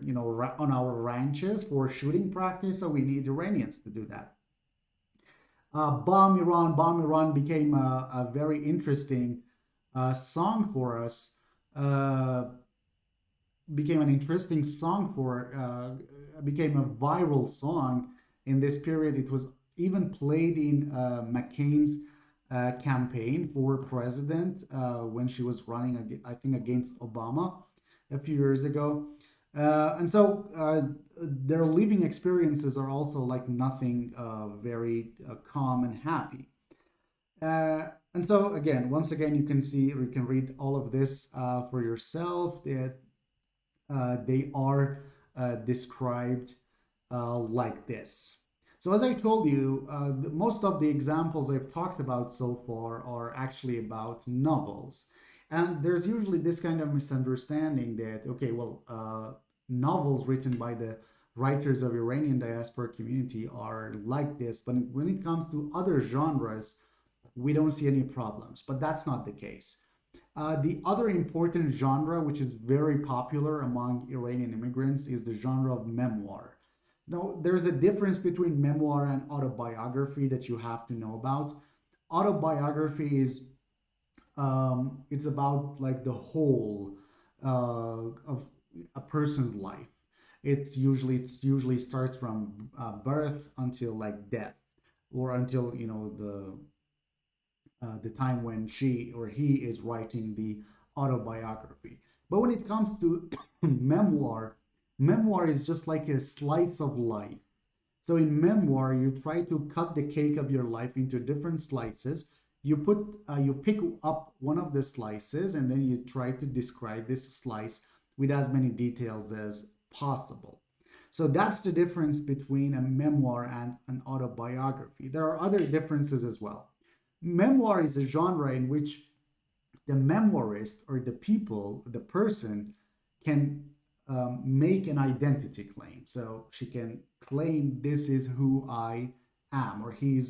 on our ranches for shooting practice. So we need Iranians to do that. Bomb Iran became a very interesting song for us. Uh, Became an interesting song for became a viral song in this period. It was even played in McCain's campaign for president when she was running, I think, against Obama a few years ago. And so their living experiences are also like nothing very calm and happy. And so again, once again, you can see, or you can read all of this for yourself. They are described like this. So as I told you, most of the examples I've talked about so far are actually about novels. And there's usually this kind of misunderstanding that, okay, well, novels written by the writers of Iranian diaspora community are like this, but when it comes to other genres, we don't see any problems. But that's not the case. The other important genre, which is very popular among Iranian immigrants, is the genre of memoir. Now, there's a difference between memoir and autobiography that you have to know about. Autobiography is it's about like the whole of a person's life. It's usually starts from birth until like death, or until the time when she or he is writing the autobiography. But when it comes to memoir is just like a slice of life. So in memoir, you try to cut the cake of your life into different slices. You pick up one of the slices, and then you try to describe this slice with as many details as possible. So that's the difference between a memoir and an autobiography. There are other differences as well. Memoir is a genre in which the memoirist, or the people, the person, can make an identity claim. So she can claim this is who I am, or he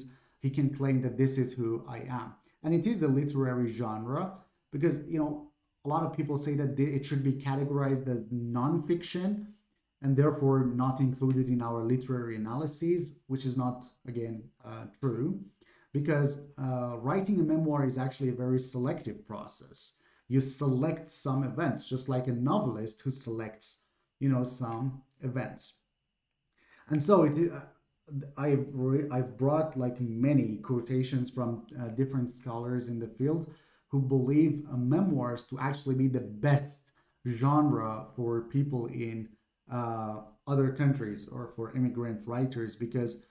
can claim that this is who I am. And it is a literary genre because a lot of people say that it should be categorized as nonfiction and therefore not included in our literary analyses, which is not, again, true, because writing a memoir is actually a very selective process. You select some events, just like a novelist who selects, some events. And so I've brought like many quotations from different scholars in the field who believe memoirs to actually be the best genre for people in other countries, or for immigrant writers, because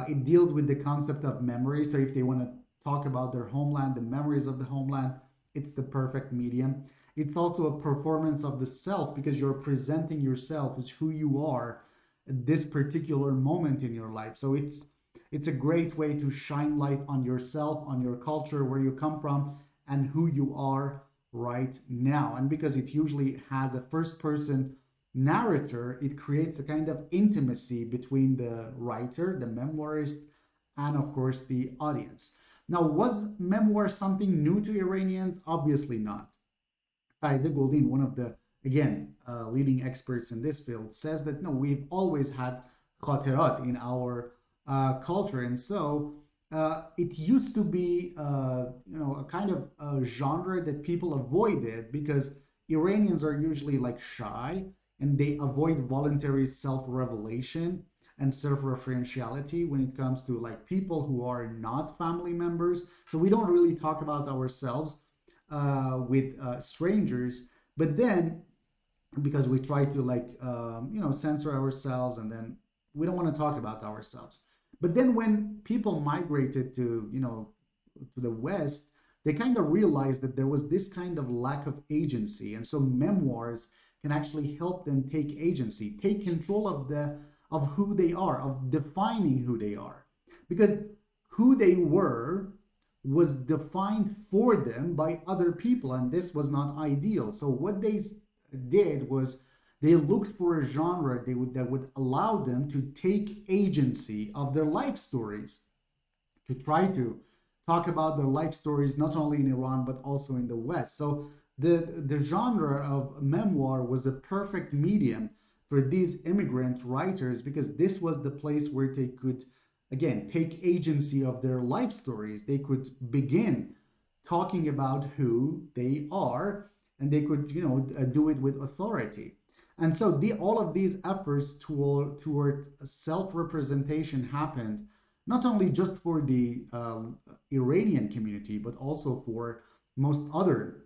it deals with the concept of memory. So if they want to talk about their homeland, the memories of the homeland, it's the perfect medium. It's also a performance of the self, because you're presenting yourself as who you are at this particular moment in your life. So it's a great way to shine light on yourself, on your culture, where you come from, and who you are right now. And because it usually has a first person narrator, it creates a kind of intimacy between the writer, the memoirist, and of course the audience. Now, was memoir something new to Iranians? Obviously not. Farid Goldin, one of the, again, leading experts in this field, says that no, we've always had khatirat in our culture. And so it used to be, a kind of genre that people avoided, because Iranians are usually like shy, and they avoid voluntary self-revelation and self-referentiality when it comes to like people who are not family members. So we don't really talk about ourselves with strangers. But then, because we try to like censor ourselves, and then we don't want to talk about ourselves. But then when people migrated to to the West, they kind of realized that there was this kind of lack of agency, and so memoirs can actually help them take agency, take control of who they are, of defining who they are, because who they were was defined for them by other people, and this was not ideal. So what they did was they looked for a genre that would allow them to take agency of their life stories, to try to talk about their life stories not only in Iran but also in the West. So the genre of memoir was a perfect medium for these immigrant writers, because this was the place where they could, again, take agency of their life stories. They could begin talking about who they are, and they could do it with authority. And so all of these efforts toward self-representation happened not only just for the Iranian community, but also for most other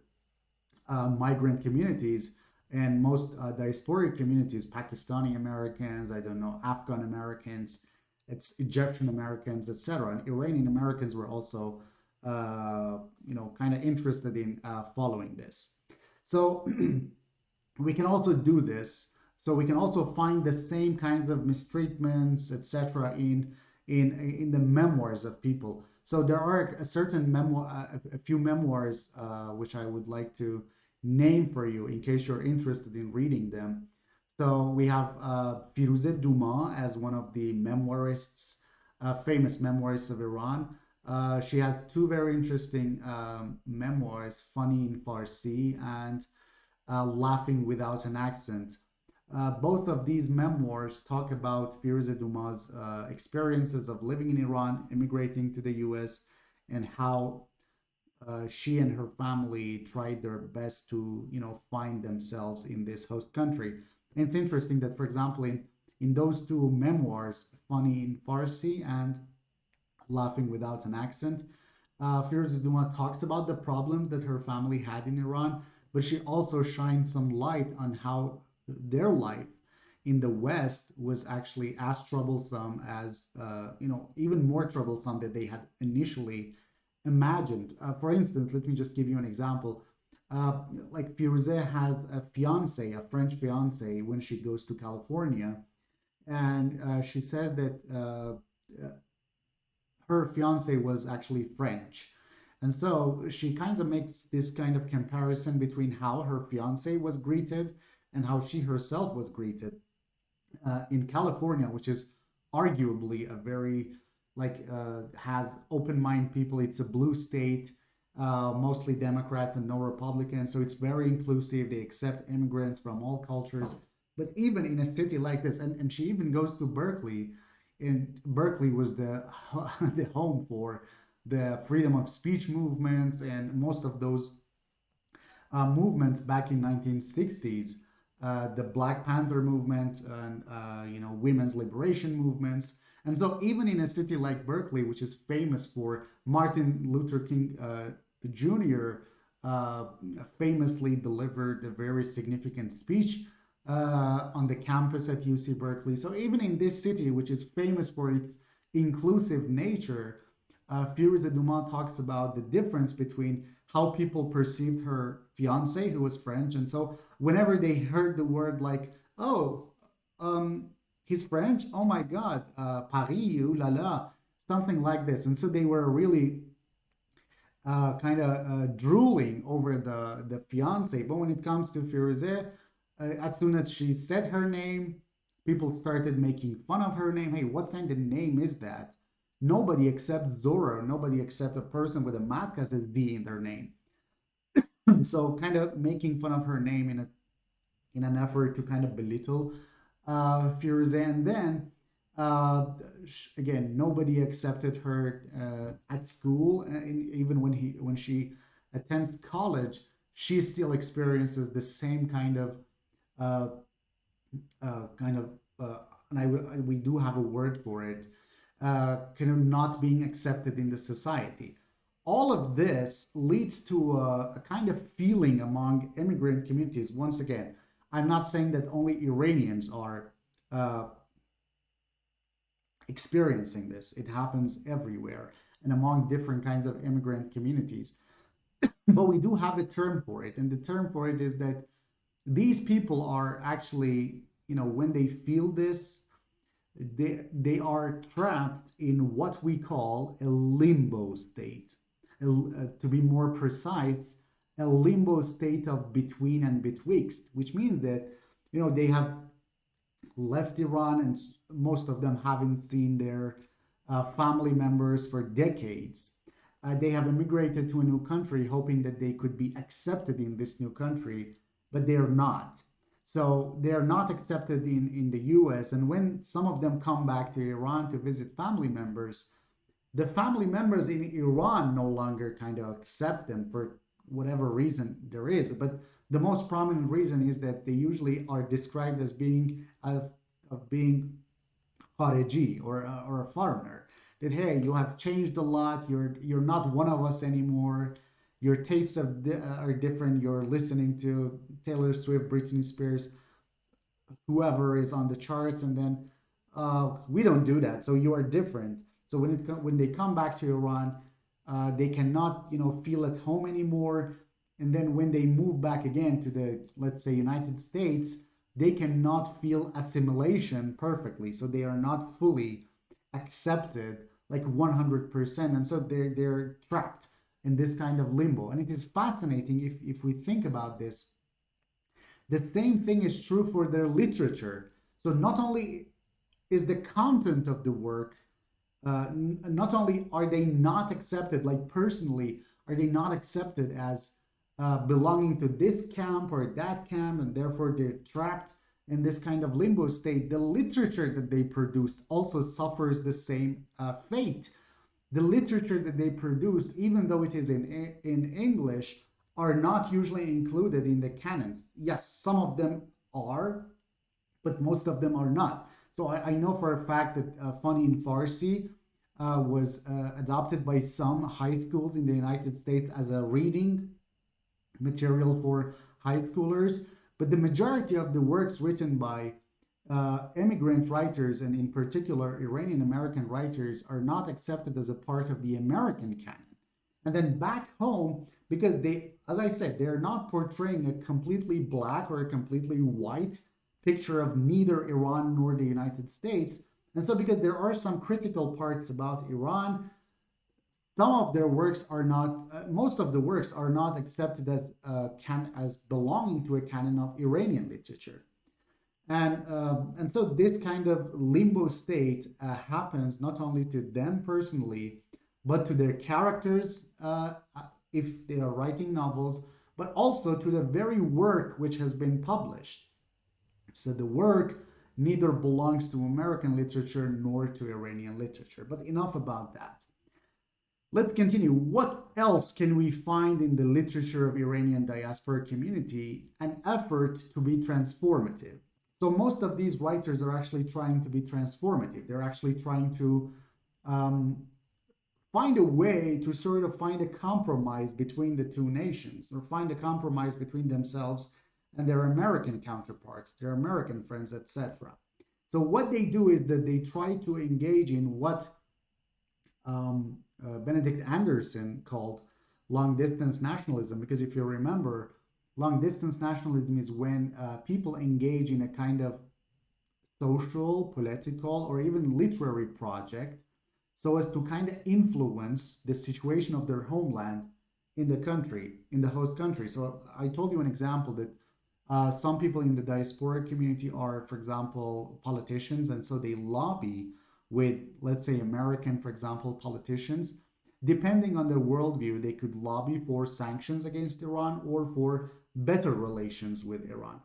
migrant communities And most diasporic communities, Pakistani Americans, I don't know, Afghan Americans, it's Egyptian Americans, etc. And Iranian Americans were also, kind of interested in following this. So we can also do this. So we can also find the same kinds of mistreatments, etc., in the memoirs of people. So there are a certain a few memoirs which I would like to name for you in case you're interested in reading them. So we have Firuzeh Dumas as one of the memoirists, famous memoirists of Iran. She has two very interesting memoirs, Funny in Farsi and Laughing Without an Accent. Both of these memoirs talk about Firuzeh Dumas' experiences of living in Iran, immigrating to the US, and how she and her family tried their best to, find themselves in this host country. And it's interesting that, for example, in those two memoirs, Funny in Farsi and Laughing Without an Accent, Firuzeh Dumas talks about the problems that her family had in Iran, but she also shines some light on how their life in the West was actually as troublesome as, even more troublesome than they had initially imagined. For instance, let me just give you an example. Like Firuzeh has a fiance, a French fiance, when she goes to California, and she says that her fiance was actually French. And so she kind of makes this kind of comparison between how her fiance was greeted and how she herself was greeted in California, which is arguably a very has open mind people. It's a blue state, mostly Democrats and no Republicans, so it's very inclusive. They accept immigrants from all cultures. But even in a city like this, and she even goes to Berkeley, and Berkeley was the the home for the freedom of speech movement and most of those movements back in 1960s, the Black Panther movement and women's liberation movements. And so even in a city like Berkeley, which is famous for Martin Luther King Jr. Famously delivered a very significant speech on the campus at UC Berkeley. So even in this city, which is famous for its inclusive nature, Firuzeh Dumas talks about the difference between how people perceived her fiance, who was French, and so whenever they heard the word like, "Oh, he's French. Oh my God, Paris, ooh la la," something like this, and so they were really kind of drooling over the fiance. But when it comes to Firuzeh, as soon as she said her name, people started making fun of her name. Hey, what kind of name is that? Nobody except Zora, nobody except a person with a mask has a Z in their name. So kind of making fun of her name in an effort to kind of belittle Firuzeh. And then again, nobody accepted her at school, and even when she attends college, she still experiences the same kind of uh, kind of and we do have a word for it, kind of not being accepted in the society. All of this leads to a kind of feeling among immigrant communities. Once again, I'm not saying that only Iranians are uh, experiencing this. It happens everywhere and among different kinds of immigrant communities. But we do have a term for it. And the term for it is that these people are actually, when they feel this, they are trapped in what we call a limbo state. To be more precise, a limbo state of between and betwixt, which means that, they have left Iran, and most of them haven't seen their family members for decades. They have immigrated to a new country hoping that they could be accepted in this new country, but they're not. So they're not accepted in the US. And when some of them come back to Iran to visit family members, the family members in Iran no longer kind of accept them for whatever reason there is. But the most prominent reason is that they usually are described as being of being Khareji or a foreigner. That hey, you have changed a lot. You're not one of us anymore. your tastes are different. You're listening to Taylor Swift, Britney Spears, whoever is on the charts, and then we don't do that. So you are different. So when they come back to Iran, they cannot feel at home anymore. And then when they move back again to the, let's say, United States, they cannot feel assimilation perfectly. So they are not fully accepted like 100%, and so they're trapped in this kind of limbo. And it is fascinating if we think about this. The same thing is true for their literature. So not only is the content of the work, not only are they not accepted, like personally, are they not accepted as belonging to this camp or that camp, and therefore they're trapped in this kind of limbo state. The literature that they produced also suffers the same fate. The literature that they produced, even though it is in English, are not usually included in the canons. Yes, some of them are, but most of them are not. So I know for a fact that Funny in Farsi was adopted by some high schools in the United States as a reading material for high schoolers. But the majority of the works written by immigrant writers, and in particular Iranian American writers, are not accepted as a part of the American canon. And then back home, because they, as I said, they're not portraying a completely black or a completely white picture of neither Iran nor the United States. And so, because there are some critical parts about Iran, some of their works are not, most of the works are not accepted as belonging to a canon of Iranian literature. And so this kind of limbo state happens not only to them personally, but to their characters if they are writing novels, but also to the very work which has been published. So the work neither belongs to American literature nor to Iranian literature. But enough about that. Let's continue. What else can we find in the literature of Iranian diaspora community? An effort to be transformative. So most of these writers are actually trying to be transformative. They're actually trying to find a way to sort of find a compromise between the two nations, or find a compromise between themselves and their American counterparts, their American friends, etc. So what they do is that they try to engage in what Benedict Anderson called long distance nationalism, because if you remember, long distance nationalism is when people engage in a kind of social, political, or even literary project so as to kind of influence the situation of their homeland in the country, in the host country. So I told you an example that some people in the diaspora community are, for example, politicians, and so they lobby with, let's say, American, for example, politicians. Depending on their worldview, they could lobby for sanctions against Iran or for better relations with Iran.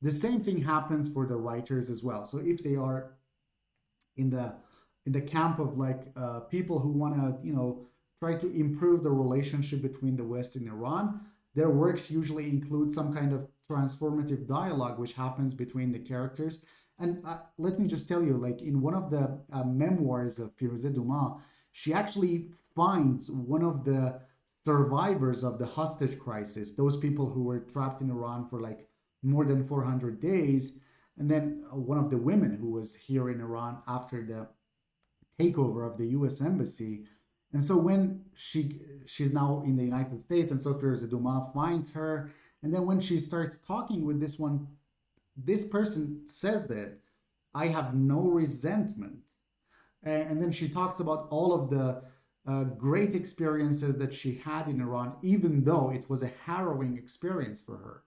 The same thing happens for the writers as well. So if they are in the camp of like people who want to, try to improve the relationship between the West and Iran, their works usually include some kind of transformative dialogue which happens between the characters. And let me just tell you, like in one of the memoirs of Firuzeh Dumas, she actually finds one of the survivors of the hostage crisis, those people who were trapped in Iran for like more than 400 days. And then one of the women who was here in Iran after the takeover of the US embassy. And so when she's now in the United States, and so Firuzeh Dumas finds her, and then when she starts talking with this person says that I have no resentment. And then she talks about all of the great experiences that she had in Iran, even though it was a harrowing experience for her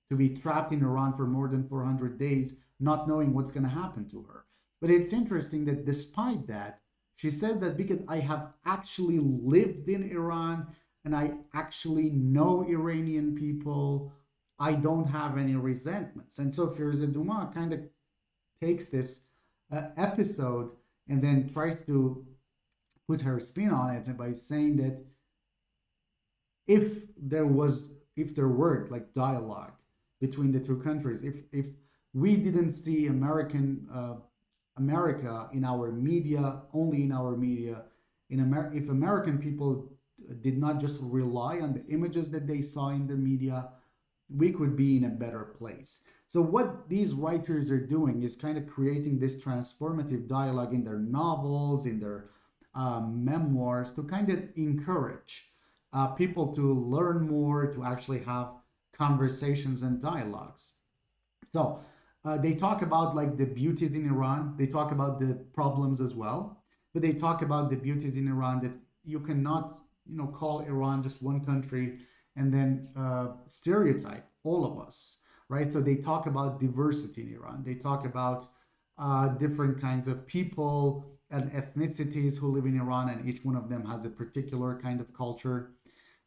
to be trapped in Iran for more than 400 days, not knowing what's going to happen to her. But it's interesting that despite that, she says that because I have actually lived in Iran and I actually know Iranian people, I don't have any resentments. And so Firuzeh Dumas kind of takes this episode and then tries to put her spin on it by saying that if there were like dialogue between the two countries, if we didn't see America in our media, only in our media, if American people did not just rely on the images that they saw in the media, we could be in a better place. So, what these writers are doing is kind of creating this transformative dialogue in their novels, in their memoirs, to kind of encourage people to learn more, to actually have conversations and dialogues. So, they talk about like the beauties in Iran. They talk about the problems as well, but they talk about the beauties in Iran, that you cannot, call Iran just one country and then stereotype all of us, right? So they talk about diversity in Iran. They talk about different kinds of people and ethnicities who live in Iran, and each one of them has a particular kind of culture.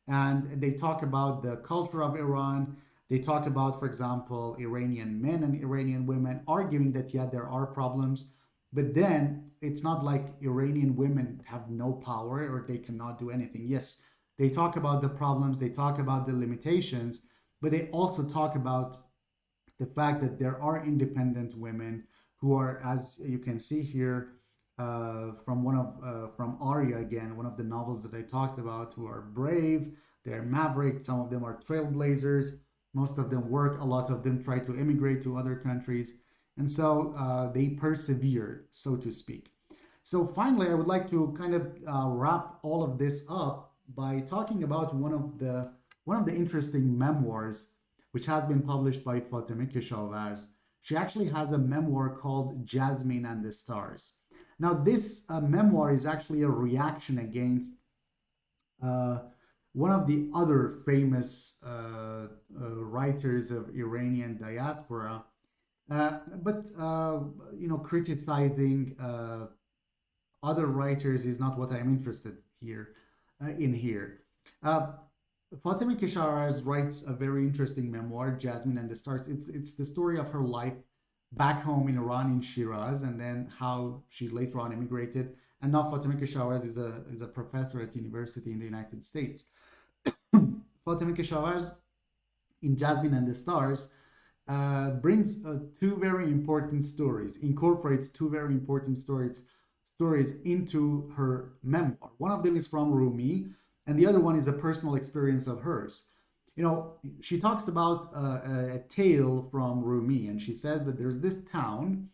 And they talk about the culture of Iran. They talk about, for example, Iranian men and Iranian women, arguing that, yeah, there are problems, but then it's not like Iranian women have no power or they cannot do anything. Yes, they talk about the problems, they talk about the limitations, but they also talk about the fact that there are independent women who are, as you can see here, from Arya again, one of the novels that I talked about, who are brave, they're mavericks, some of them are trailblazers, most of them work, a lot of them try to immigrate to other countries, and so they persevere, so to speak. So finally, I would like to kind of wrap all of this up by talking about one of the interesting memoirs which has been published by Fateme Keshavars. She actually has a memoir called Jasmine and the Stars. Now, this memoir is actually a reaction against uh, one of the other famous writers of Iranian diaspora, but criticizing other writers is not what I'm interested in here. Uh, Fatima Keshavarz writes a very interesting memoir, Jasmine and the Stars. It's the story of her life back home in Iran, in Shiraz, and then how she later on immigrated. And now Fatima Keshavarz is a professor at university in the United States. Fatima Keshavarz in Jasmine and the Stars brings two very important stories, incorporates two very important stories into her memoir. One of them is from Rumi, and the other one is a personal experience of hers. She talks about a tale from Rumi, and she says that there's this town,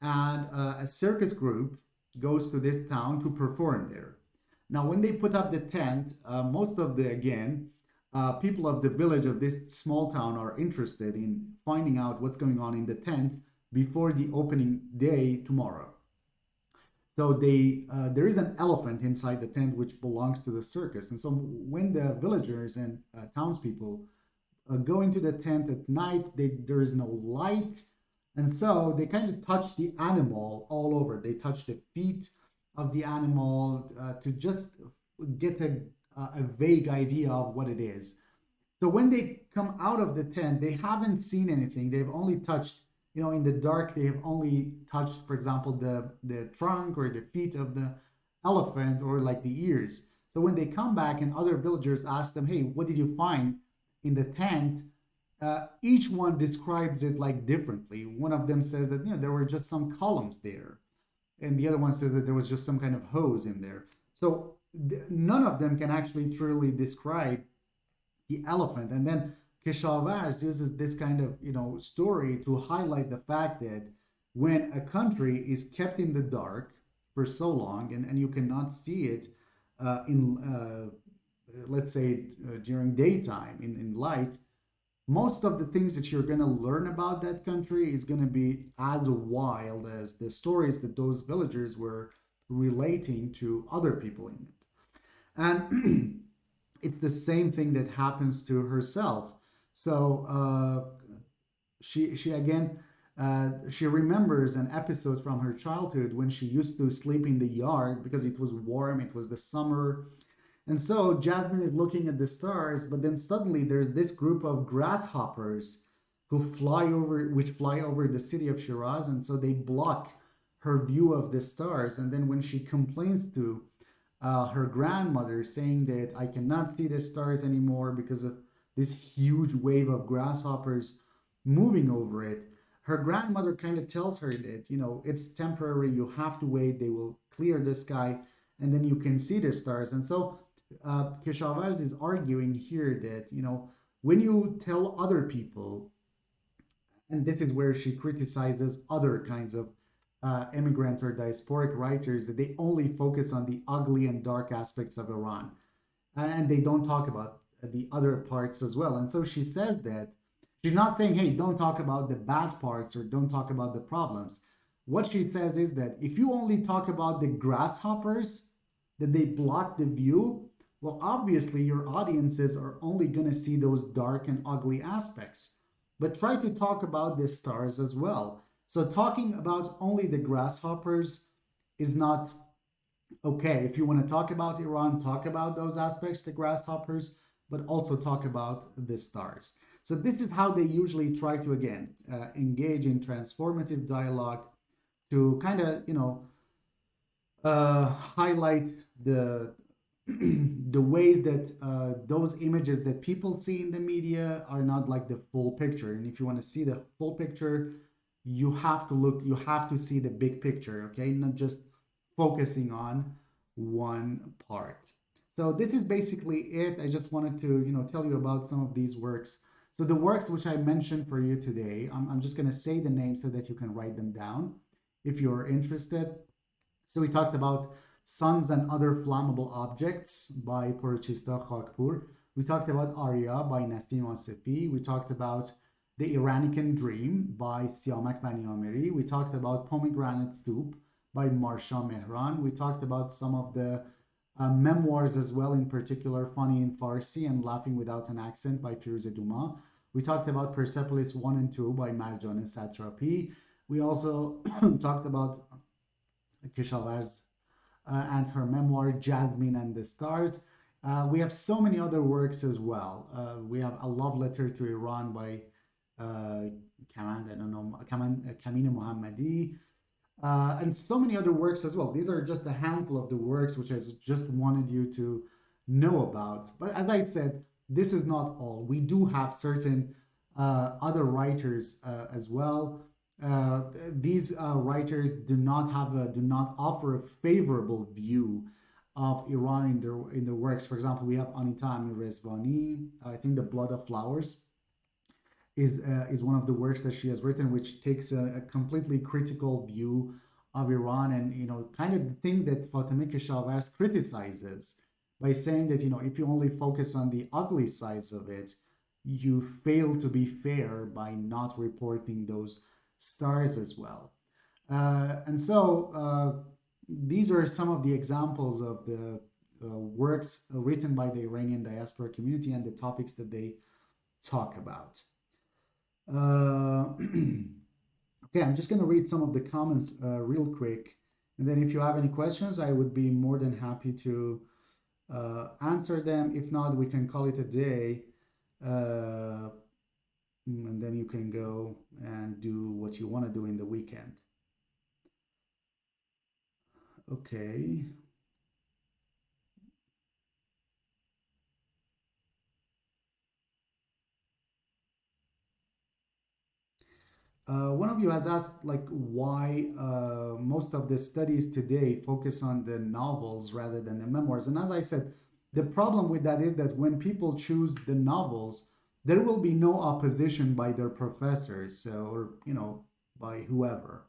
and a circus group goes to this town to perform there. Now, when they put up the tent, most of the, again, people of the village of this small town are interested in finding out what's going on in the tent before the opening day tomorrow. So there is an elephant inside the tent which belongs to the circus. And so when the villagers and townspeople go into the tent at night, there is no light. And so they kind of touch the animal all over. They touch the feet of the animal to just get a vague idea of what it is. So when they come out of the tent, they haven't seen anything. They've only touched, in the dark, they have only touched, for example, the trunk or the feet of the elephant, or like the ears. So when they come back and other villagers ask them, hey, what did you find in the tent? Each one describes it like differently. One of them says that there were just some columns there, and the other one says that there was just some kind of hose in there. So none of them can actually truly describe the elephant. And then Keshavars uses this kind of story to highlight the fact that when a country is kept in the dark for so long, and you cannot see it in let's say during daytime in light, most of the things that you're going to learn about that country is going to be as wild as the stories that those villagers were relating to other people in it. And it's the same thing that happens to herself. So she again, she remembers an episode from her childhood when she used to sleep in the yard because it was warm, it was the summer. And so Jasmine is looking at the stars, but then suddenly there's this group of grasshoppers which fly over the city of Shiraz, and so they block her view of the stars. And then when she complains to her grandmother, saying that I cannot see the stars anymore because of this huge wave of grasshoppers moving over it, her grandmother kind of tells her that, it's temporary, you have to wait, they will clear the sky, and then you can see the stars. And so Keshavarz is arguing here that, when you tell other people, and this is where she criticizes other kinds of immigrant or diasporic writers, that they only focus on the ugly and dark aspects of Iran, and they don't talk about the other parts as well. And so she says that she's not saying, hey, don't talk about the bad parts or don't talk about the problems. What she says is that if you only talk about the grasshoppers, that they block the view, well, obviously your audiences are only going to see those dark and ugly aspects. But try to talk about the stars as well. So talking about only the grasshoppers is not okay. If you want to talk about Iran, talk about those aspects, the grasshoppers, but also talk about the stars. So this is how they usually try to, again, engage in transformative dialogue to kind of, highlight the the ways that those images that people see in the media are not like the full picture. And if you want to see the full picture, you have to see the big picture, okay? Not just focusing on one part. So this is basically it. I just wanted to, tell you about some of these works. So the works which I mentioned for you today, I'm just going to say the names so that you can write them down if you're interested. So we talked about Suns and Other Flammable Objects by Porochista Khakpur. We talked about Arya by Nasim Asefi. We talked about The Iranian Dream by Siamak Baniameri. We talked about Pomegranate Soup by Marsha Mehran. We talked about some of the memoirs as well, in particular Funny in Farsi and Laughing Without an Accent by Firuze Duma. We talked about Persepolis 1 and 2 by Marjane Satrapi. We also talked about Keshavarz and her memoir Jasmine and the Stars. We have so many other works as well. We have A Love Letter to Iran by Kamine Mohammadi, and so many other works as well. These are just a handful of the works which I just wanted you to know about. But as I said, this is not all. We do have certain other writers as well. These writers do not offer a favorable view of Iran in their works. For example, we have Anita Amir Rezvani. I think The Blood of Flowers is one of the works that she has written, which takes a completely critical view of Iran, and kind of the thing that Fatemeh Keshavarz criticizes by saying that if you only focus on the ugly sides of it, you fail to be fair by not reporting those stars as well. And so these are some of the examples of the works written by the Iranian diaspora community and the topics that they talk about. Okay, I'm just going to read some of the comments real quick. And then if you have any questions, I would be more than happy to answer them. If not, we can call it a day. And then you can go and do what you want to do in the weekend. Okay. One of you has asked like why most of the studies today focus on the novels rather than the memoirs. And as I said, the problem with that is that when people choose the novels, there will be no opposition by their professors or by whoever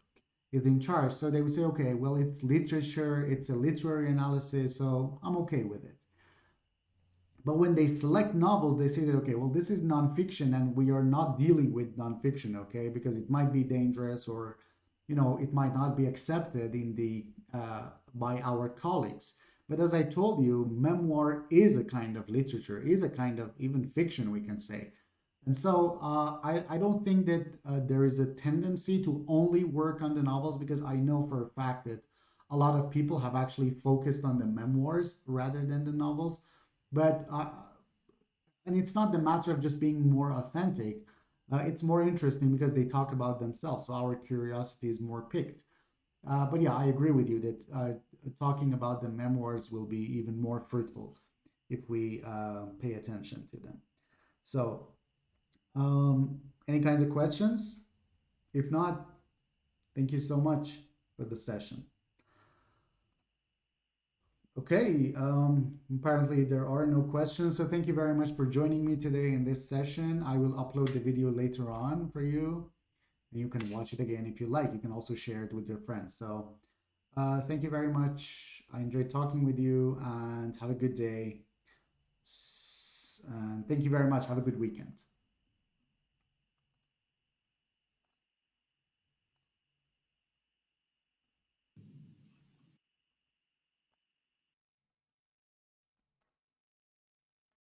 is in charge. So they would say, okay, well, it's literature, it's a literary analysis, so I'm okay with it. But when they select novels, they say that, okay, well, this is nonfiction and we are not dealing with nonfiction, okay, because it might be dangerous or, it might not be accepted in the by our colleagues. But as I told you, memoir is a kind of literature, is a kind of even fiction, we can say. And so I don't think that there is a tendency to only work on the novels, because I know for a fact that a lot of people have actually focused on the memoirs rather than the novels. But and it's not the matter of just being more authentic. It's more interesting because they talk about themselves. So our curiosity is more piqued. But yeah, I agree with you that talking about the memoirs will be even more fruitful if we pay attention to them. So, any kinds of questions? If not, thank you so much for the session. Okay, apparently there are no questions. So thank you very much for joining me today in this session. I will upload the video later on for you, and you can watch it again if you like. You can also share it with your friends. So thank you very much. I enjoyed talking with you, and have a good day. And thank you very much. Have a good weekend.